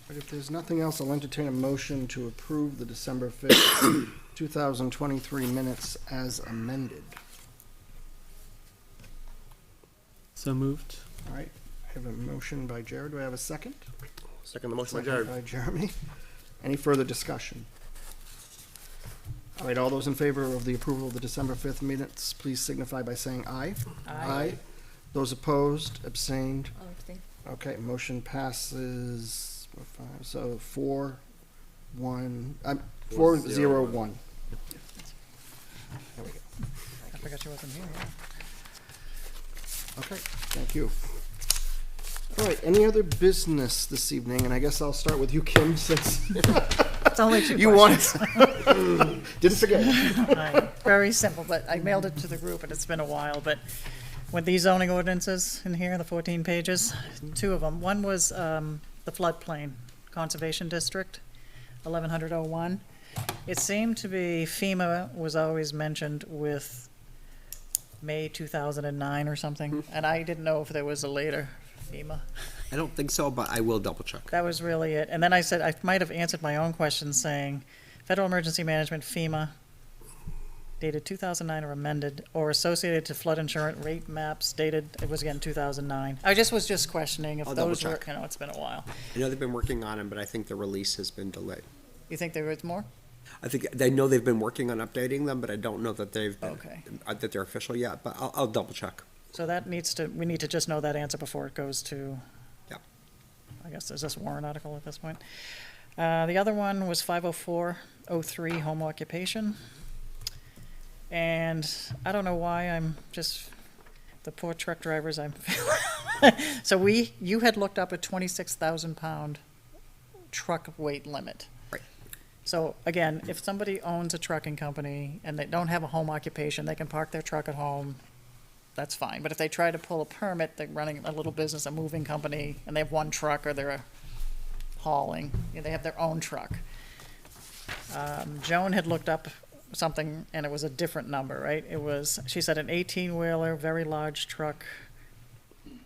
But if there's nothing else, I'll entertain a motion to approve the December 5th, 2023 minutes as amended. So moved. All right, I have a motion by Jared. Do I have a second? Second the motion by Second Jared. by Jeremy. Any further discussion? All right, all those in favor of the approval of the December 5th minutes, please signify by saying aye. Aye. Those opposed, abstained. I'll abstain. Okay, motion passes, 4-0-1. There we go. I forgot you wasn't here, yeah. Okay, thank you. All right, any other business this evening? And I guess I'll start with you, Kim, since It's only 2 you want questions. it. Didn't forget. Very simple, but I mailed it to the group and it's been a while, but with these zoning ordinances in here, the 14 pages, 2 of them. One was the floodplain conservation district, 1100-01. It seemed to be FEMA was always mentioned with May 2009 or something, and I didn't know if there was a later FEMA. I don't think so, but I will double check. That was really it. And then I said, I might have answered my own question saying, Federal Emergency Management, FEMA, dated 2009 or amended, or associated to flood insurance rate maps dated, it was again 2009. I was just questioning if I'll double those were, check. it's been a while. I know they've been working on them, but I think the release has been delayed. You think there was more? I think, they know they've been working on updating them, but I don't know that they've been, Okay. that they're official yet, but I'll double check. So that we need to just know that answer before it goes to, Yep. I guess, is this warrant article at this point? The other one was 504-03, home occupation. And I don't know why, I'm just, the poor truck drivers, so you had looked up a 26,000 pound truck weight limit. Right. So again, if somebody owns a trucking company and they don't have a home occupation, they can park their truck at home, that's fine. But if they try to pull a permit, they're running a little business, a moving company, and they have one truck or they're hauling, they have their own truck. Joan had looked up something and it was a different number, right? It was, she said an 18-wheeler, very large truck,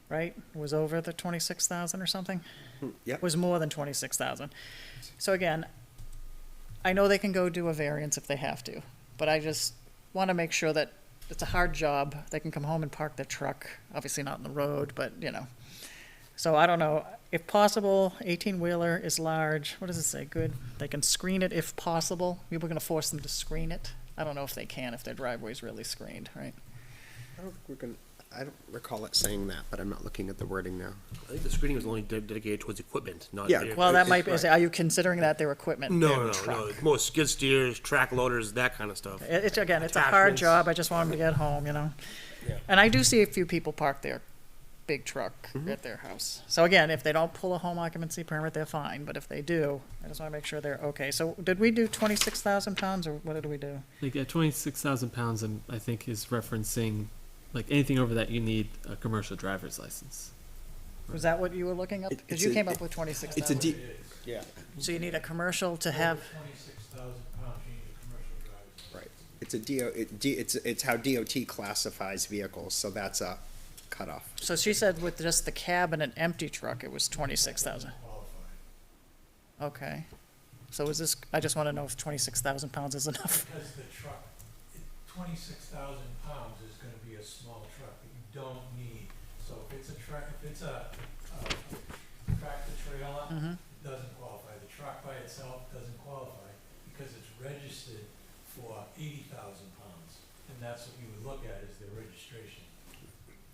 right? Was over the 26,000 or something? Yep. Was more than 26,000. So again, I know they can go do a variance if they have to, but I just want to make sure that it's a hard job. They can come home and park their truck, obviously not in the road, but So I don't know, if possible, 18-wheeler is large, what does it say, good? They can screen it if possible. We were gonna force them to screen it. I don't know if they can, if their driveway's really screened, right? I don't recall it saying that, but I'm not looking at the wording now. I think the screening was only dedicated towards equipment, not. Yeah, Well, that might be, Right. are you considering that their equipment? No, their truck? It's more skid steers, track loaders, that kind of stuff. It's, again, it's a hard Attachments. job, I just want them to get home, Yeah. And I do see a few people park their big truck at their house. So again, if they don't pull a home occupancy permit, they're fine, but if they do, I just wanna make sure they're okay. So did we do 26,000 pounds, or what did we do? Like at 26,000 pounds, I think is referencing like anything over that you need a commercial driver's license. Was that what you were looking up? It- Because it's you a- came up with It's a 26,000. Yeah. So you need a commercial to have, 26,000 pounds, you need a commercial driver's license. Right. It's a it's how DOT classifies vehicles, so that's a cutoff. so she said with just the cab and an empty truck, it was 26,000. Qualified. Okay. So is this, I just wanna know if 26,000 pounds is enough. Because the truck, 26,000 pounds is gonna be a small truck that you don't need. So if it's a truck, if it's a tractor trailer, it doesn't qualify. The truck by itself doesn't qualify because it's registered for 80,000 pounds. And that's what you would look at is their registration.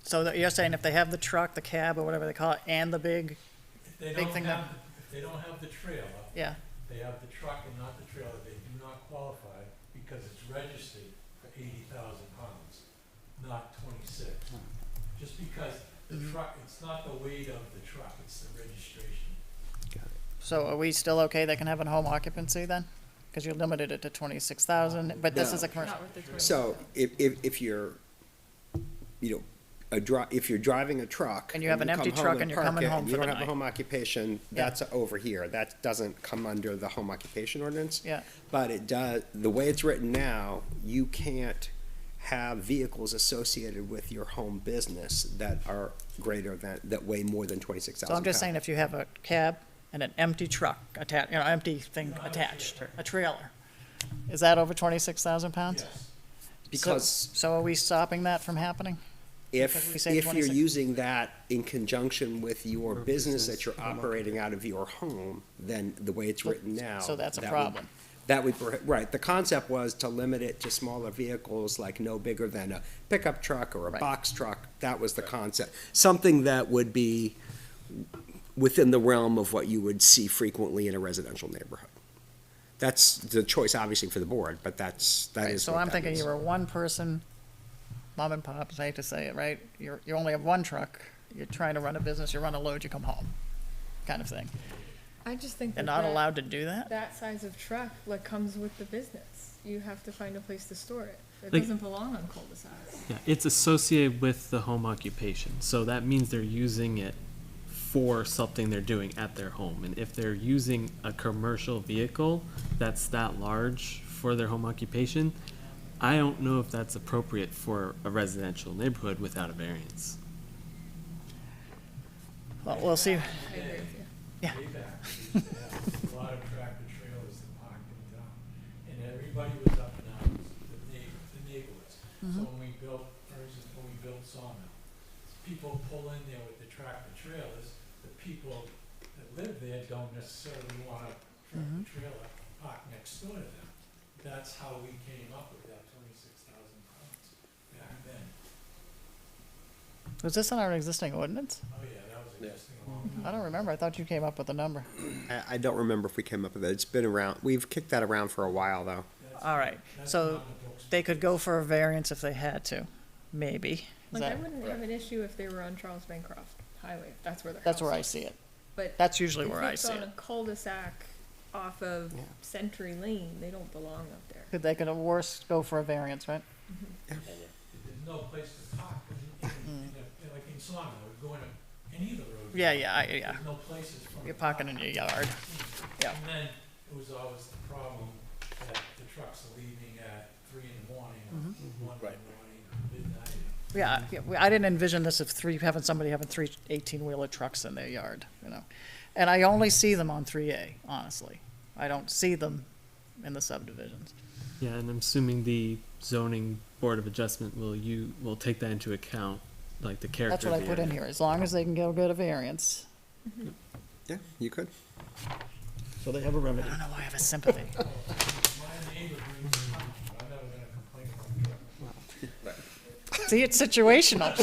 So that you're saying if they have the truck, the cab, or whatever they call it, and the big, If they Big don't thing have, if they don't have the trailer, yeah, they have the truck and not the trailer, they do not qualify because it's registered for 80,000 pounds, not 26. Just because the truck, it's not the weight of the truck, it's the registration. so are we still okay, they can have a home occupancy then? Because you limited it to 26,000, but this No. is a commercial. Not with the 20. So if you're, if you're driving a truck. And you have an come empty home truck and you're park coming it, home and for you the don't have a night. home occupation, Yeah. that's over here. That doesn't come under the home occupation ordinance. Yeah. But it does, the way it's written now, you can't have vehicles associated with your home business that are greater than, that weigh more than 26,000 So I'm just pounds. saying if you have a cab and an empty truck attached, empty thing attached, a trailer, is that over 26,000 pounds? Yes. Because So are we stopping that from happening? because we if say you're 26. using that in conjunction with your business that you're operating out of your home, then the way it's written now. So that's a that would- problem. That would, right, the concept was to limit it to smaller vehicles, like no bigger than a pickup truck or a Right. box truck. That was the concept. Something that would be within the realm of what you would see frequently in a residential neighborhood. That's the choice, obviously, for the board, but that Right, is so what I'm that thinking is. you're a one-person, mom and pop, I hate to say it, right? You only have one truck, you're trying to run a business, you run a load, you come home, kind of thing. I just think They're that not that- allowed to do that? that size of truck, like, comes with the business. You have to find a place to store it. It Like- doesn't belong on cul-de-sacs. Yeah, it's associated with the home occupation, so that means they're using it for something they're doing at their home. And if they're using a commercial vehicle that's that large for their home occupation, I don't know if that's appropriate for a residential neighborhood without a variance. Well, we'll see. I agree with you. Yeah. Way back, we used to have a lot of tractor trailers that parked in town, and everybody was up and down, the neighborhoods. So when we built, for instance, when we built Sawmill, people pull in there with the tractor trailers, the people that live there don't necessarily want a tractor trailer parked next door to them. That's how we came up with that 26,000 pounds back then. Was this in our existing ordinance? Oh, yeah, that was existing a long time. I don't remember, I thought you came up with a number. I don't remember if we came up with it. It's been around, we've kicked that around for a while, though. All right, That's so on the books. they could go for a variance if they had to, maybe. Is Like, I that- wouldn't have an issue if they were on Charles Bancroft Highway, if that's where their house That's where I is. see it. But That's usually if where I it's see on it. a cul-de-sac off of Yeah. Century Lane, they don't belong up there. Could they could at worst go for a variance, right? There's no place to park, 'cause like in Sawmill, we're going to any of the roads. Yeah, yeah, There's no places for. You're them to parking park. in your yard. Yeah. And then it was always the problem that the trucks are leaving at 3 in the morning, or 1 in the morning, or midnight. Yeah, I didn't envision this of somebody having three 18-wheeler trucks in their yard, you know? And I only see them on 3A, honestly. I don't see them in the subdivisions. Yeah, and I'm assuming the zoning board of adjustment will take that into account, like the character. That's what I of the put in area. here, as long as they can go get a variance. Yeah, you could. So they have a I remedy. don't know why I have a sympathy. My neighbor brings the truck, but I'm never gonna complain about the truck. See, it's situational.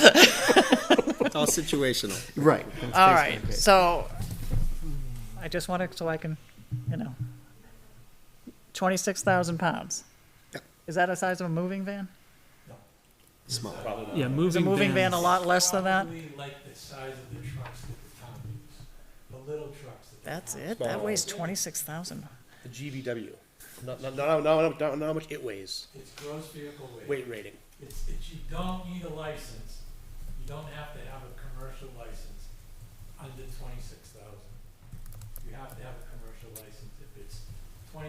It's all situational. Right. All right, so I just want to, so I can, 26,000 pounds. Yep. Is that the size of a moving van? Small. Probably not. Yeah, moving Is a moving van a vans- lot less than that? Probably like the size of the trucks that the town uses, the little trucks that the That's town it? That weighs 26,000. The GVW. Not how much it weighs. It's gross vehicle weight. Weight rating. It's, you don't need a license, you don't have to have a commercial license under 26,000. You have to have a commercial license if it's if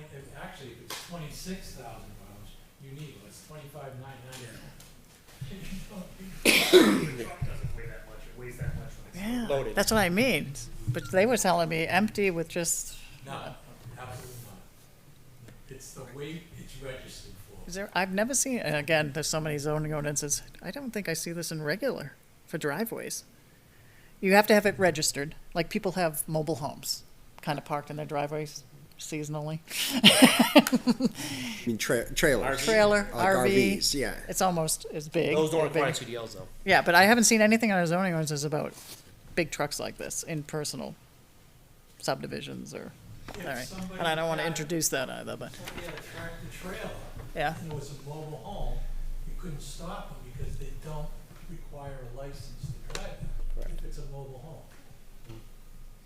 it's 26,000 pounds, you need one, it's 25,990. The truck doesn't weigh that much, it weighs that much when it's Yeah, Loaded. that's what I mean. But they were telling me empty with just, No, absolutely not. It's the weight it's registered for. is there, I've never seen, and again, there's so many zoning ordinances. I don't think I see this in regular for driveways. You have to have it registered, like people have mobile homes, kind of parked in their driveways seasonally. I mean, trailers. Trailer, Like RV. RVs, yeah. It's almost as big. Those don't They're require big. CDLs though. Yeah, but I haven't seen anything on our zoning ordinances about big trucks like this in personal subdivisions or, all right. And I don't want to introduce that either, but, Somebody had a tractor trailer, yeah. and it was a mobile home, you couldn't stop them because they don't require a license to drive them if it's a mobile home.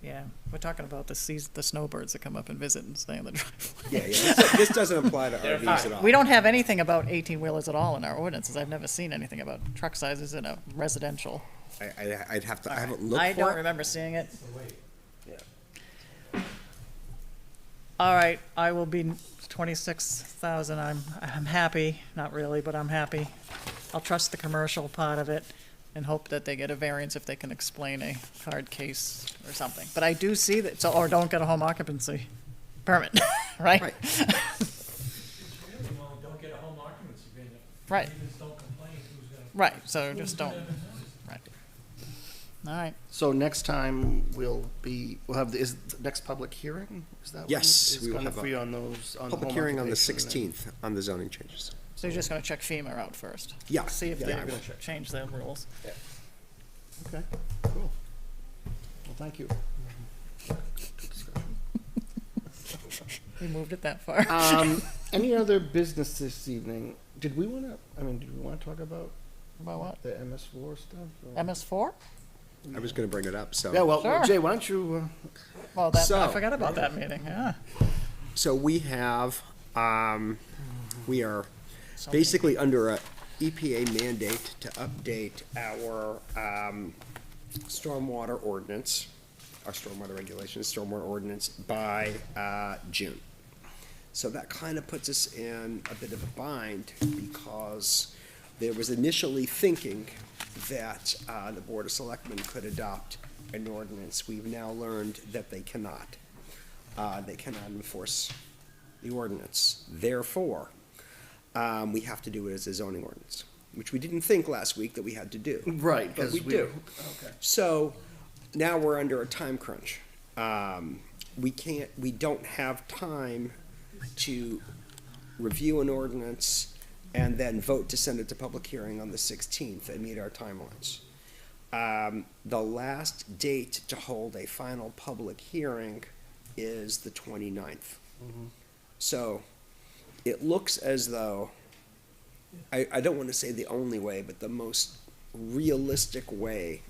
Yeah, we're talking about the snowbirds that come up and visit and stay in the driveway. Yeah. This doesn't apply to They're RVs fine. at all. We don't have anything about 18-wheelers at all in our ordinances. I've never seen anything about truck sizes in a residential. I'd have to, I haven't looked I for don't it. remember seeing it. It's the weight. All right, I will be 26,000. I'm happy, not really, but I'm happy. I'll trust the commercial part of it and hope that they get a variance if they can explain a hard case or something. But I do see that, so, or don't get a home occupancy permit, right? Right. It's really, well, don't get a home occupancy permit. Right. Neighbors don't complain, who's gonna? Right, so who's just gonna don't, ever notice? right. All right, So next time we'll have, is the next public hearing? Is that what Yes, is we will gonna have a be on those, on the Public home hearing on the occupation and- 16th on the zoning changes. so you're just gonna check FEMA out first? Yeah. See if Yeah, they I will. change their rules. Okay, cool. Well, thank you. We moved it that far. Any other business this evening? Did we wanna talk about About what? the MS4 stuff? or- MS4? I was gonna bring it up, so. Yeah, well, Sure. Jay, why don't you, Well, that, I So- forgot about that meeting, yeah. So we have, we are So- basically under a EPA mandate to update our, stormwater ordinance, our stormwater regulations, stormwater ordinance by, June. So that kind of puts us in a bit of a bind because there was initially thinking that, the Board of Selectmen could adopt an ordinance. We've now learned that they cannot. They cannot enforce the ordinance. Therefore, we have to do it as a zoning ordinance, which we didn't think last week that we had to do. right, But because we do. Okay. So now we're under a time crunch. We don't have time to review an ordinance and then vote to send it to public hearing on the 16th and meet our timelines. The last date to hold a final public hearing is the 29th. So it looks as though, I don't want to say the only way, but the most realistic way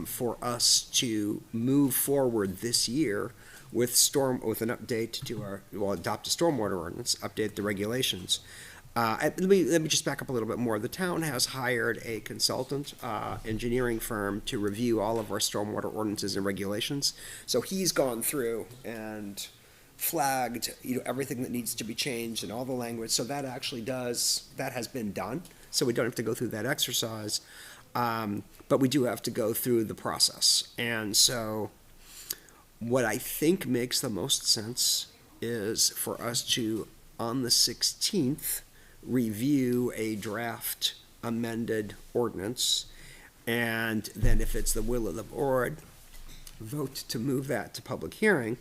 for us to move forward this year with an update to adopt a stormwater ordinance, update the regulations. Let me just back up a little bit more. The town has hired a consultant, engineering firm to review all of our stormwater ordinances and regulations. So he's gone through and flagged, everything that needs to be changed and all the language. So that has been done. So we don't have to go through that exercise. But we do have to go through the process. And so what I think makes the most sense is for us to, on the 16th, review a draft amended ordinance, and then if it's the will of the board, vote to move that to public hearing.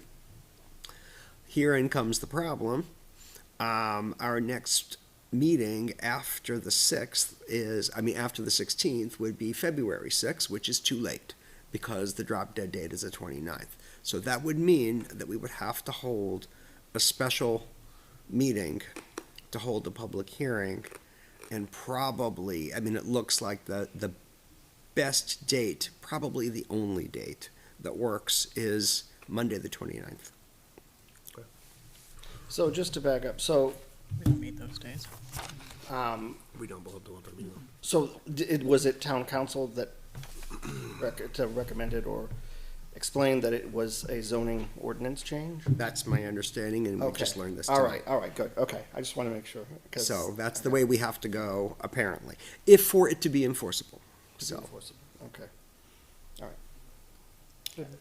Herein comes the problem. Our next meeting after the 16th would be February 6th, which is too late because the drop dead date is the 29th. So that would mean that we would have to hold a special meeting to hold a public hearing And probably, I mean, it looks like the best date, probably the only date that works is Monday, the 29th. So just to back up, so, We don't meet those days. We don't both do it, you know. so was it town council that recommended or explained that it was a zoning ordinance change? That's my understanding, and we Okay. just learned this All tonight. right, good, okay. I just want to make sure. 'Cause- So that's the way we have to go, apparently, if for it to be enforceable. So, Okay.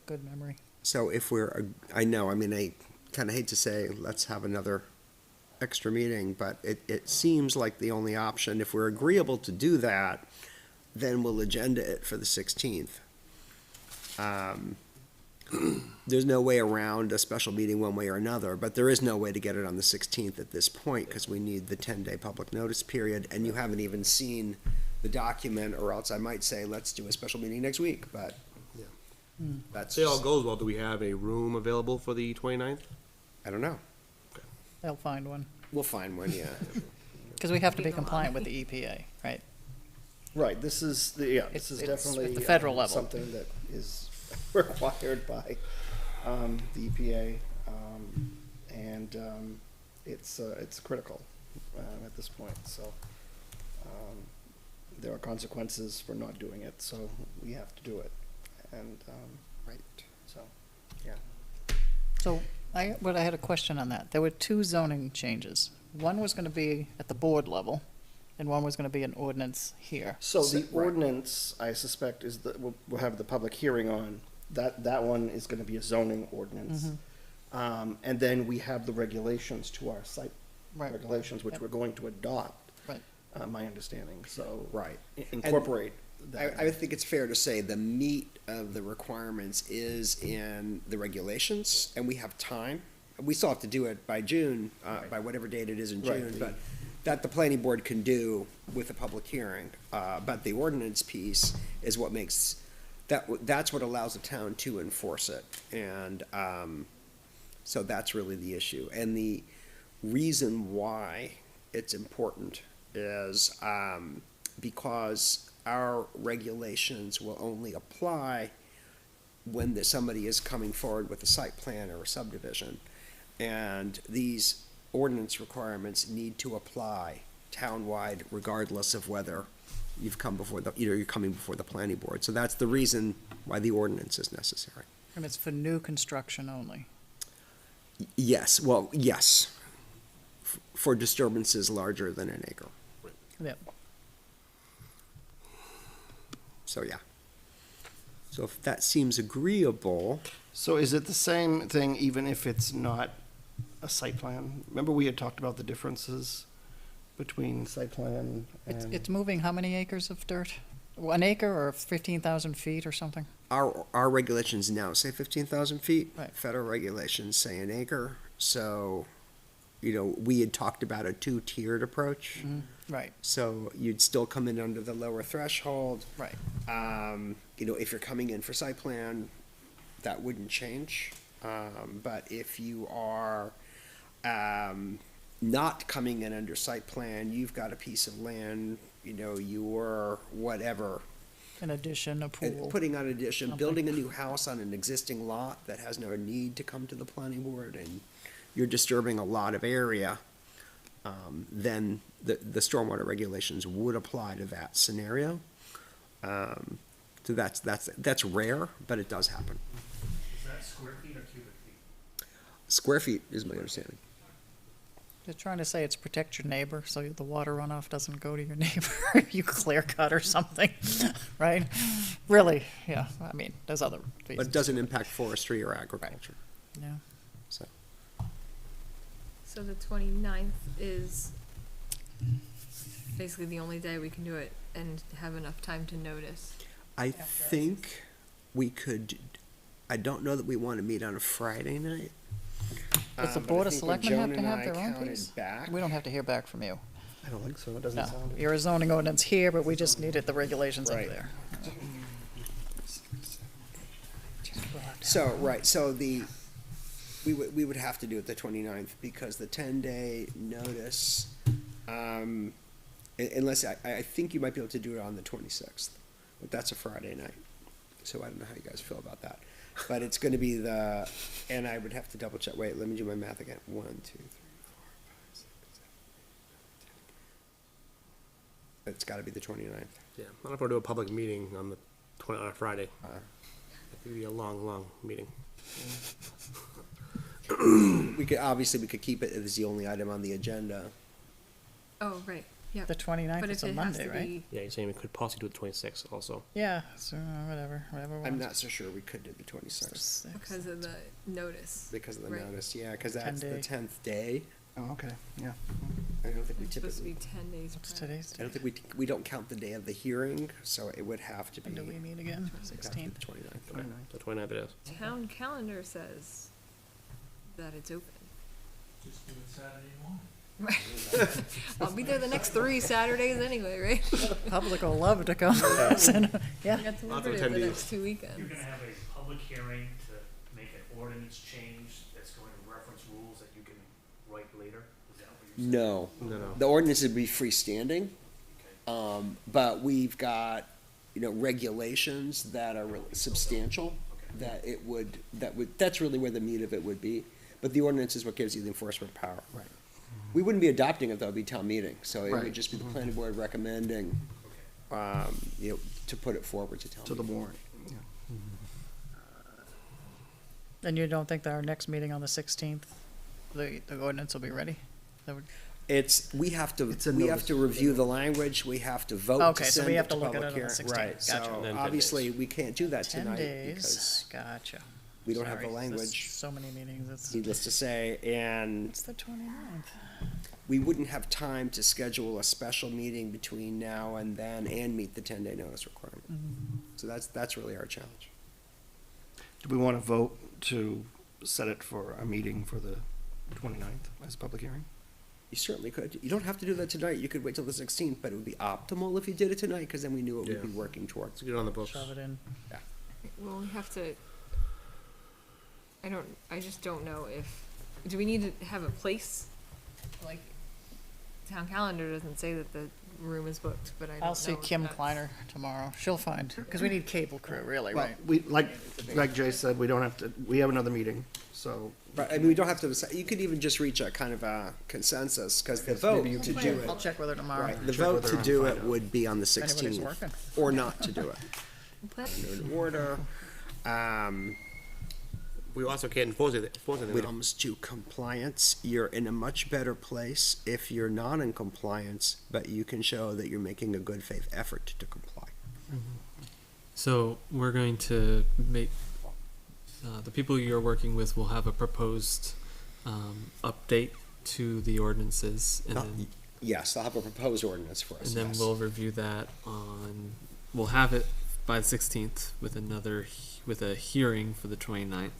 Good memory. so if we're, I know, I mean, I kind of hate to say, let's have another extra meeting, but it seems like the only option, if we're agreeable to do that, then we'll agenda it for the 16th. There's no way around a special meeting one way or another, but there is no way to get it on the 16th at this point, because we need the 10-day public notice period, and you haven't even seen the document, or else I might say, let's do a special meeting next week, but that's, Say all goes well, do we have a room available for the 29th? I don't know. They'll find one. We'll find one, yeah. Because we have to be compliant with the EPA, right? Right, this is, this is It's definitely. at the federal level. Something that is required by, the EPA, and, it's critical, at this point, so. There are consequences for not doing it, so we have to do it, and, Right. so. So I had a question on that. There were two zoning changes. One was gonna be at the board level, and one was gonna be an ordinance here. So the Right. ordinance, I suspect, is that we'll have the public hearing on, that one is gonna be a zoning ordinance. And then we have the regulations to our site Right. regulations, which Yep. we're going to adopt. Right. My understanding, so. Right. Incorporate that. I think it's fair to say the meat of the requirements is in the regulations, and we have time. We still have to do it by June, by whatever date it is in Right. June, but that the planning board can do with a public hearing. But the ordinance piece is what makes, that's what allows the town to enforce it. And, so that's really the issue. And the reason why it's important is, because our regulations will only apply when somebody is coming forward with a site plan or a subdivision. And these ordinance requirements need to apply townwide regardless of whether you've come before you're coming before the planning board. So that's the reason why the ordinance is necessary. And it's for new construction only. Yes, well, yes, for disturbances larger than an acre. Yep. So, yeah. So if that seems agreeable, So is it the same thing even if it's not a site plan? Remember we had talked about the differences between site plan and. It's moving how many acres of dirt? 1 acre or 15,000 feet or something? our regulations now say 15,000 feet. Right. Federal regulations say an acre. So, we had talked about a two-tiered approach. Right, So you'd still come in under the lower threshold. right. If you're coming in for site plan, that wouldn't change. But if you are not coming in under site plan, you've got a piece of land, you're whatever, An addition, a pool. putting on addition, Something. building a new house on an existing lot that has no need to come to the planning board, and you're disturbing a lot of area, then the stormwater regulations would apply to that scenario. So that's rare, but it does happen. Is that square feet or cubic feet? Square feet is my understanding. They're trying to say it's protect your neighbor, so the water runoff doesn't go to your neighbor. You clear cut or something, right? Really, yeah, I mean, there's other But reasons. it doesn't impact forestry or agriculture, Yeah. so. So the 29th is basically the only day we can do it and have enough time to notice. I think we could, I don't know that we want to meet on a Friday night. Does the But I Board of think when Selectmen have Joan to and have I their own counted piece? back, We don't have to hear back from you. I don't think so, it doesn't No, sound. you're a zoning ordinance here, but we just needed the regulations up Right. there. So, right, so we would have to do it the 29th because the 10-day notice, Unless, I think you might be able to do it on the 26th, but that's a Friday night. So I don't know how you guys feel about that. But it's gonna be and I would have to double check, wait, let me do my math again. 1, 2, 3, 4, 5, 6, 7. It's gotta be the 29th. Yeah, I don't know if we'll do a public meeting on on a Friday. It could be a long meeting. We could keep it as the only item on the agenda. Oh, right, yeah. The 29th But is if a it has Monday, to right? be, Yeah, you're saying we could possibly do the 26th also. Yeah, so whatever I'm works. not so sure we could do the 26th because of the notice. because of the Right. notice, yeah, because that's the 10-day. 10th day. Oh, okay, yeah. I don't think we It's supposed to typically, be 10 days What's prior. today's I don't date? think we don't count the day of the hearing, so it would have to be. When do we meet again? it'd have to be 16th? the 29th. Okay, the 29th it is. Town calendar says that it's open. Just do it Saturday morning. Right. I'll be there the next 3 Saturdays anyway, right? Public will love to come. I Yeah. got Lots of deliberative the attendees. next 2 weekends. You're gonna have a public hearing to make an ordinance change that's going to reference rules that you can write later? Is that what you're saying? No, No. the ordinance would be freestanding, Okay. but we've got, regulations that are really substantial, that that's really where the meat of it would be. But the ordinance is what gives you the enforcement power. Right. We wouldn't be adopting it, though, it'd be town meeting, so it Right. would just be the planning board recommending, to put it forward to town To the meeting. warrant, yeah. And you don't think that our next meeting on the 16th, the ordinance will be ready? That would, We have to It's a review notice. the language, we have to vote Okay, to so send we it have to to look at public it on the hearing. 16th. Right, Gotcha. so And then 10 obviously, we can't do that 10 tonight days, because gotcha. we don't have the Sorry, there's language, So many meetings, it's, needless to say, and it's the 29th. we wouldn't have time to schedule a special meeting between now and then and meet the 10-day notice requirement. So that's really our challenge. Do we want to vote to set it for a meeting for the 29th as a public hearing? You certainly could. You don't have to do that tonight. You could wait till the 16th, but it would be optimal if you did it tonight, because then we knew what we'd be Yeah. working towards. Let's get it on the books. Shove it in. Well, we have to, I just don't know do we need to have a place? Like, town calendar doesn't say that the room is booked, but I don't know. I'll see if Kim that's- Kleiner tomorrow. She'll find, because we need cable crew, really, Well, right? we, like Jay said, we don't have to, we have another meeting, so. Right, I mean, we don't have to decide. You could even just reach a kind of a consensus, because the vote maybe you to could do I'll it, check with her tomorrow. right, the Check vote with her to and do find it out. would be on the If anybody's 16th, working. or not to do it. Plan- In order, We also can't enforce it. when it comes to compliance, you're in a much better place if you're not in compliance, but you can show that you're making a good faith effort to comply. So we're going to make, the people you're working with will have a proposed update to the ordinances, and then, Yes, I'll have a proposed ordinance for us, and then yes. we'll review that we'll have it by the 16th with with a hearing for the 29th,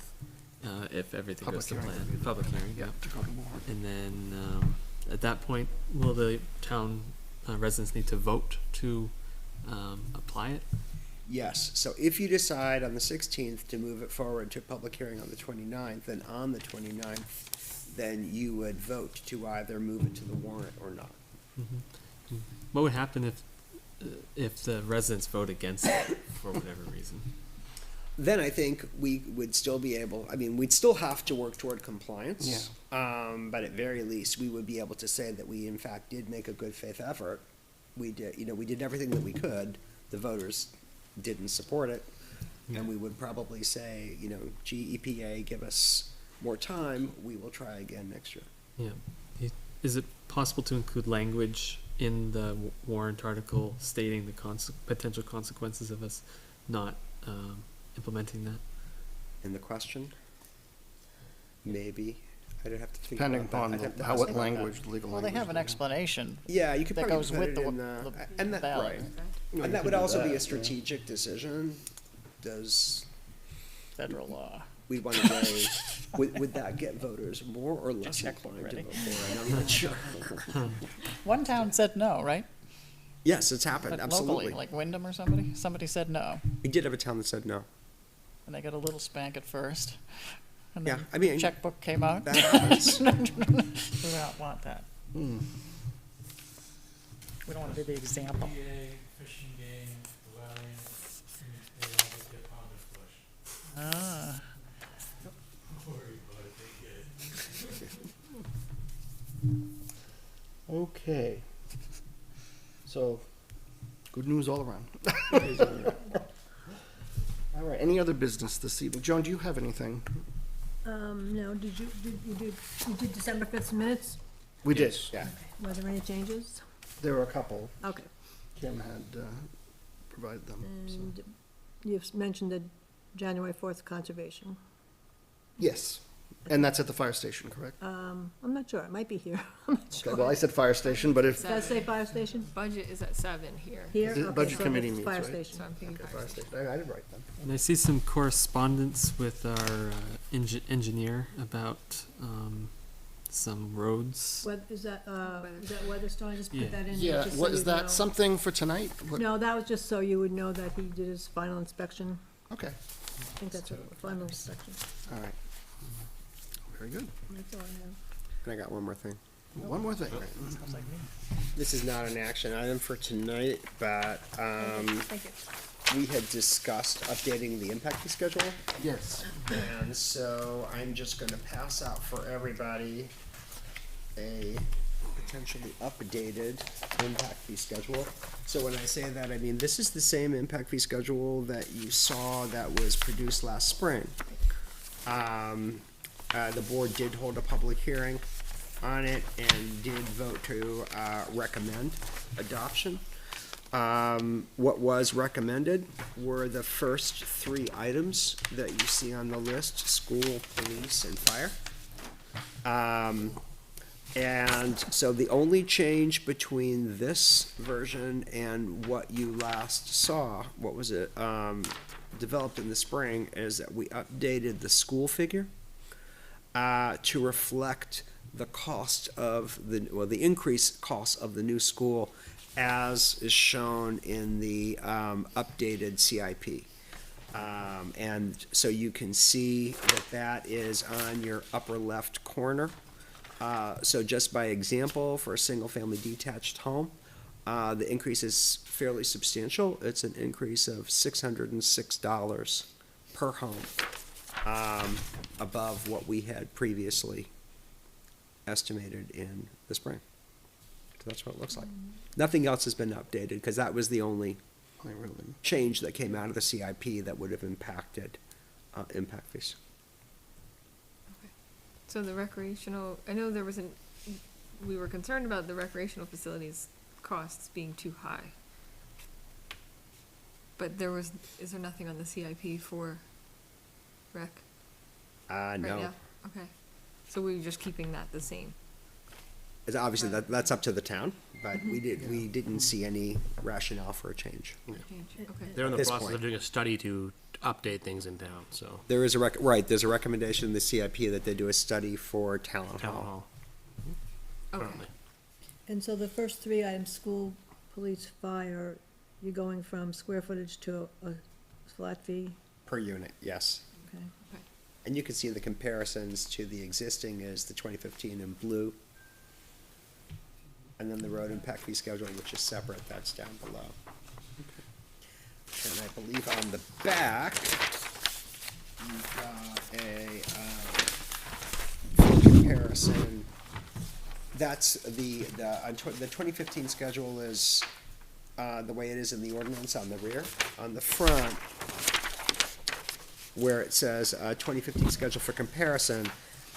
if everything goes to Public hearing. plan. Public hearing, yeah. To go to warrant. And then, at that point, will the town residents need to vote to apply it? Yes, so if you decide on the 16th to move it forward to a public hearing on the 29th, then on the 29th, then you would vote to either move it to the warrant or not. What would happen if the residents vote against it for whatever reason? Then I think we would still be able, I mean, we'd still have to work toward compliance. But at very least, we would be able to say that we in fact did make a good faith effort. We did, we did everything that we could. The voters didn't support it. And we would probably say, gee, EPA, give us more time. We will try again next year. Yeah. Is it possible to include language in the warrant article stating the potential consequences of us not implementing that? In the question? Maybe. I'd have to think Depending about that. upon I'd have to how, ask what about that. language, legal Well, language. they have an we explanation Yeah, you could that probably goes put with it the, in and that, ballot. right. No, And you that could would do also be that, a yeah. strategic decision. Does Federal law. we want to go, would that get voters more or less checkbook inclined to ready. vote for it? I'm not sure. One town said no, right? Yes, it's happened, But absolutely. locally, like Wyndham or somebody? Somebody said no, We did have a town that said no. and they got a little spank at first. And Yeah, then I mean, checkbook came out. that happens. We don't want that. We don't want to be the example. Fishing game, wetlands, they all get pounded flush. Ah, Don't worry about it, they get it. Okay. So, good news all around. All right, any other business this evening? Joan, do you have anything? No, you did December 5th minutes? We did, Yes. yeah. Were there any changes? There were a couple. Okay. Kim had provided them, so. And you've mentioned the January 4th conservation. Yes, and that's at the fire station, correct? I'm not sure, it might be here. I'm not Okay, sure. well, I said fire station, but if, Does that say fire station? Budget is at 7 here. Here? The Okay, budget so committee it's meets, fire right? station. So I'm thinking okay, fire fire station. station, I did write them. And I see some correspondence with our engineer about some roads. What, is that Weatherstone? Just Yeah. put that in there Yeah, just so what, is you'd that know. something for tonight? What- No, that was just so you would know that he did his final inspection. Okay, I think that's a final inspection. all right. Very good. That's all I have. And I got one more thing. One more thing. sounds like me. This is not an action item for tonight, but, Thank you. we had discussed updating the impact fee schedule. Yes. And so I'm just gonna pass out for everybody a potentially updated impact fee schedule. So when I say that, I mean, this is the same impact fee schedule that you saw that was produced last spring. The board did hold a public hearing on it and did vote to, recommend adoption. What was recommended were the first 3 items that you see on the list: school, police, and fire. And so the only change between this version and what you last saw, what was it, developed in the spring, is that we updated the school figure to reflect the cost of the increased cost of the new school as is shown in the updated CIP. And so you can see that is on your upper left corner. So just by example, for a single-family detached home, the increase is fairly substantial. It's an increase of $606 per home, above what we had previously estimated in the spring. So that's what it looks like. Nothing else has been updated, because that was the only I really, change that came out of the CIP that would have impacted impact fees. So the recreational, I know we were concerned about the recreational facilities costs being too high. But is there nothing on the CIP for rec right No. now? Okay. So we're just keeping that the same? It's obviously, that's up to the town, but we didn't see any rationale for a change. Change, okay. They're in At the this process point. of doing a study to update things in town, so. There is there's a recommendation in the CIP that they do a study for town Town hall. hall. Okay. currently. And so the first 3 items, school, police, fire, you're going from square footage to a flat fee? Per unit, yes. Okay. And you can see the comparisons to the existing is the 2015 in blue. And then the road impact fee schedule, which is separate, that's down below. And I believe on the back, you've got a comparison. That's the 2015 schedule is the way it is in the ordinance on the rear. On the front, where it says 2015 schedule for comparison,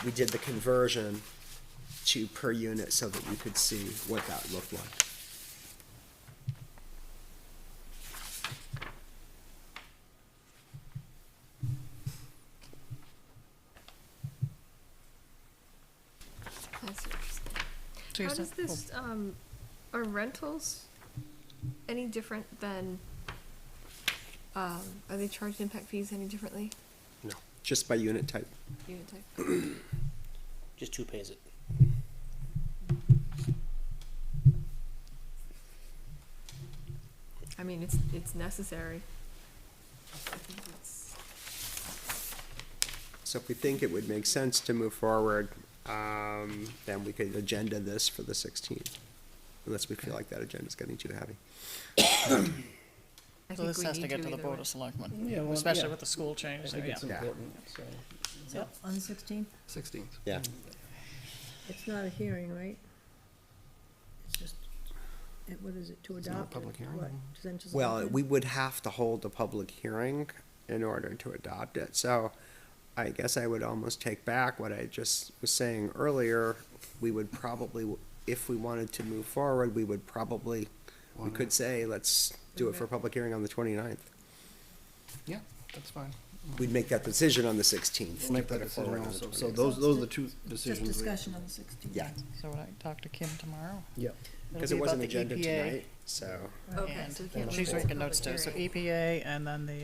we did the conversion to per unit so that you could see what that looked like. That's interesting. So How you're does saying- this, are rentals any different than, are they charged impact fees any differently? Just by unit type. Unit type? Just who pays it? I mean, it's necessary. I think it's, So if we think it would make sense to move forward, then we could agenda this for the 16th. unless we feel like that agenda's getting too heavy. I So think this we has to need get to the either Board way. of Selectmen, Yeah, well, especially yeah. with the school change. I so think yeah. it's Yeah. important, so, So, on the 16th? 16th. Yeah. It's not a hearing, right? It's just, what is it, to It's not a adopt? public hearing. What, send to Well, selectmen? we would have to hold a public hearing in order to adopt it, so I guess I would almost take back what I just was saying earlier. We would probably, if we wanted to move forward, we could say, let's do it for a public hearing on the 29th. Yeah, that's fine. We'd make that decision on the 16th. We'll make to that put it forward decision on the also. So 29th. those are the two Just decisions. we- discussion on the 16th. Yeah, So would I talk to Kim tomorrow? Yeah. because It'll it be wasn't about the agenda EPA. tonight, so. Okay, And so we can't she's move it to making notes too, public so hearing. EPA and then the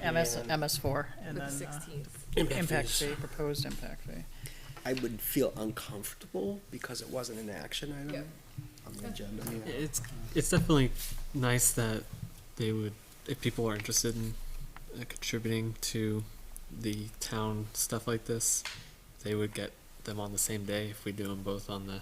MS4, and For the then 16th. impact fee, proposed impact fee. I would feel uncomfortable because it wasn't an action item Yep. on the agenda. It's definitely nice that they would, if people are interested in contributing to the town stuff like this, they would get them on the same day if we do them both on the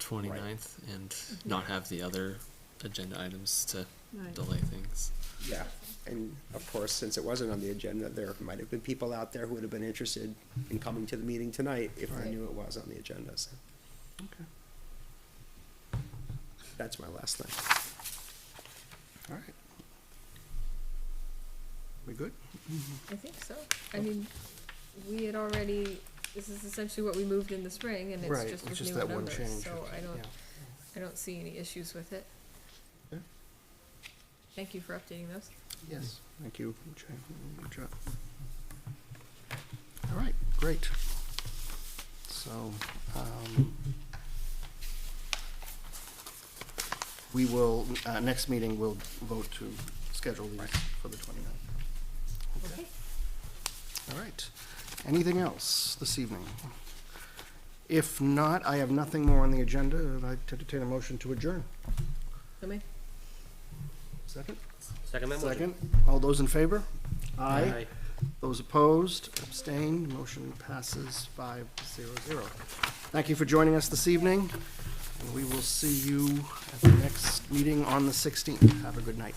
29th and not have the other agenda items to Right. delay things. Yeah, and of course, since it wasn't on the agenda, there might have been people out there who would have been interested in coming to the meeting tonight if they Right. knew it was on the agenda, so. Okay. That's my last thing. All right. We good? I think so. I mean, we had already, this is essentially what we moved in the spring, and it's Right, just it's with just newer that one numbers, change. so Yeah. I don't see any issues with it. Okay. Thank you for updating those. Yes, thank you, Jay. Good job. All right, great. So, we will, next meeting, we'll vote to schedule these for the 29th. Okay. All right. Anything else this evening? If not, I have nothing more on the agenda, and I entertain a motion to adjourn. Somebody? Second? Second that motion. Second. All those in favor? Aye. Those opposed, abstained, motion passes 5-0. Thank you for joining us this evening, and we will see you at the next meeting on the 16th. Have a good night.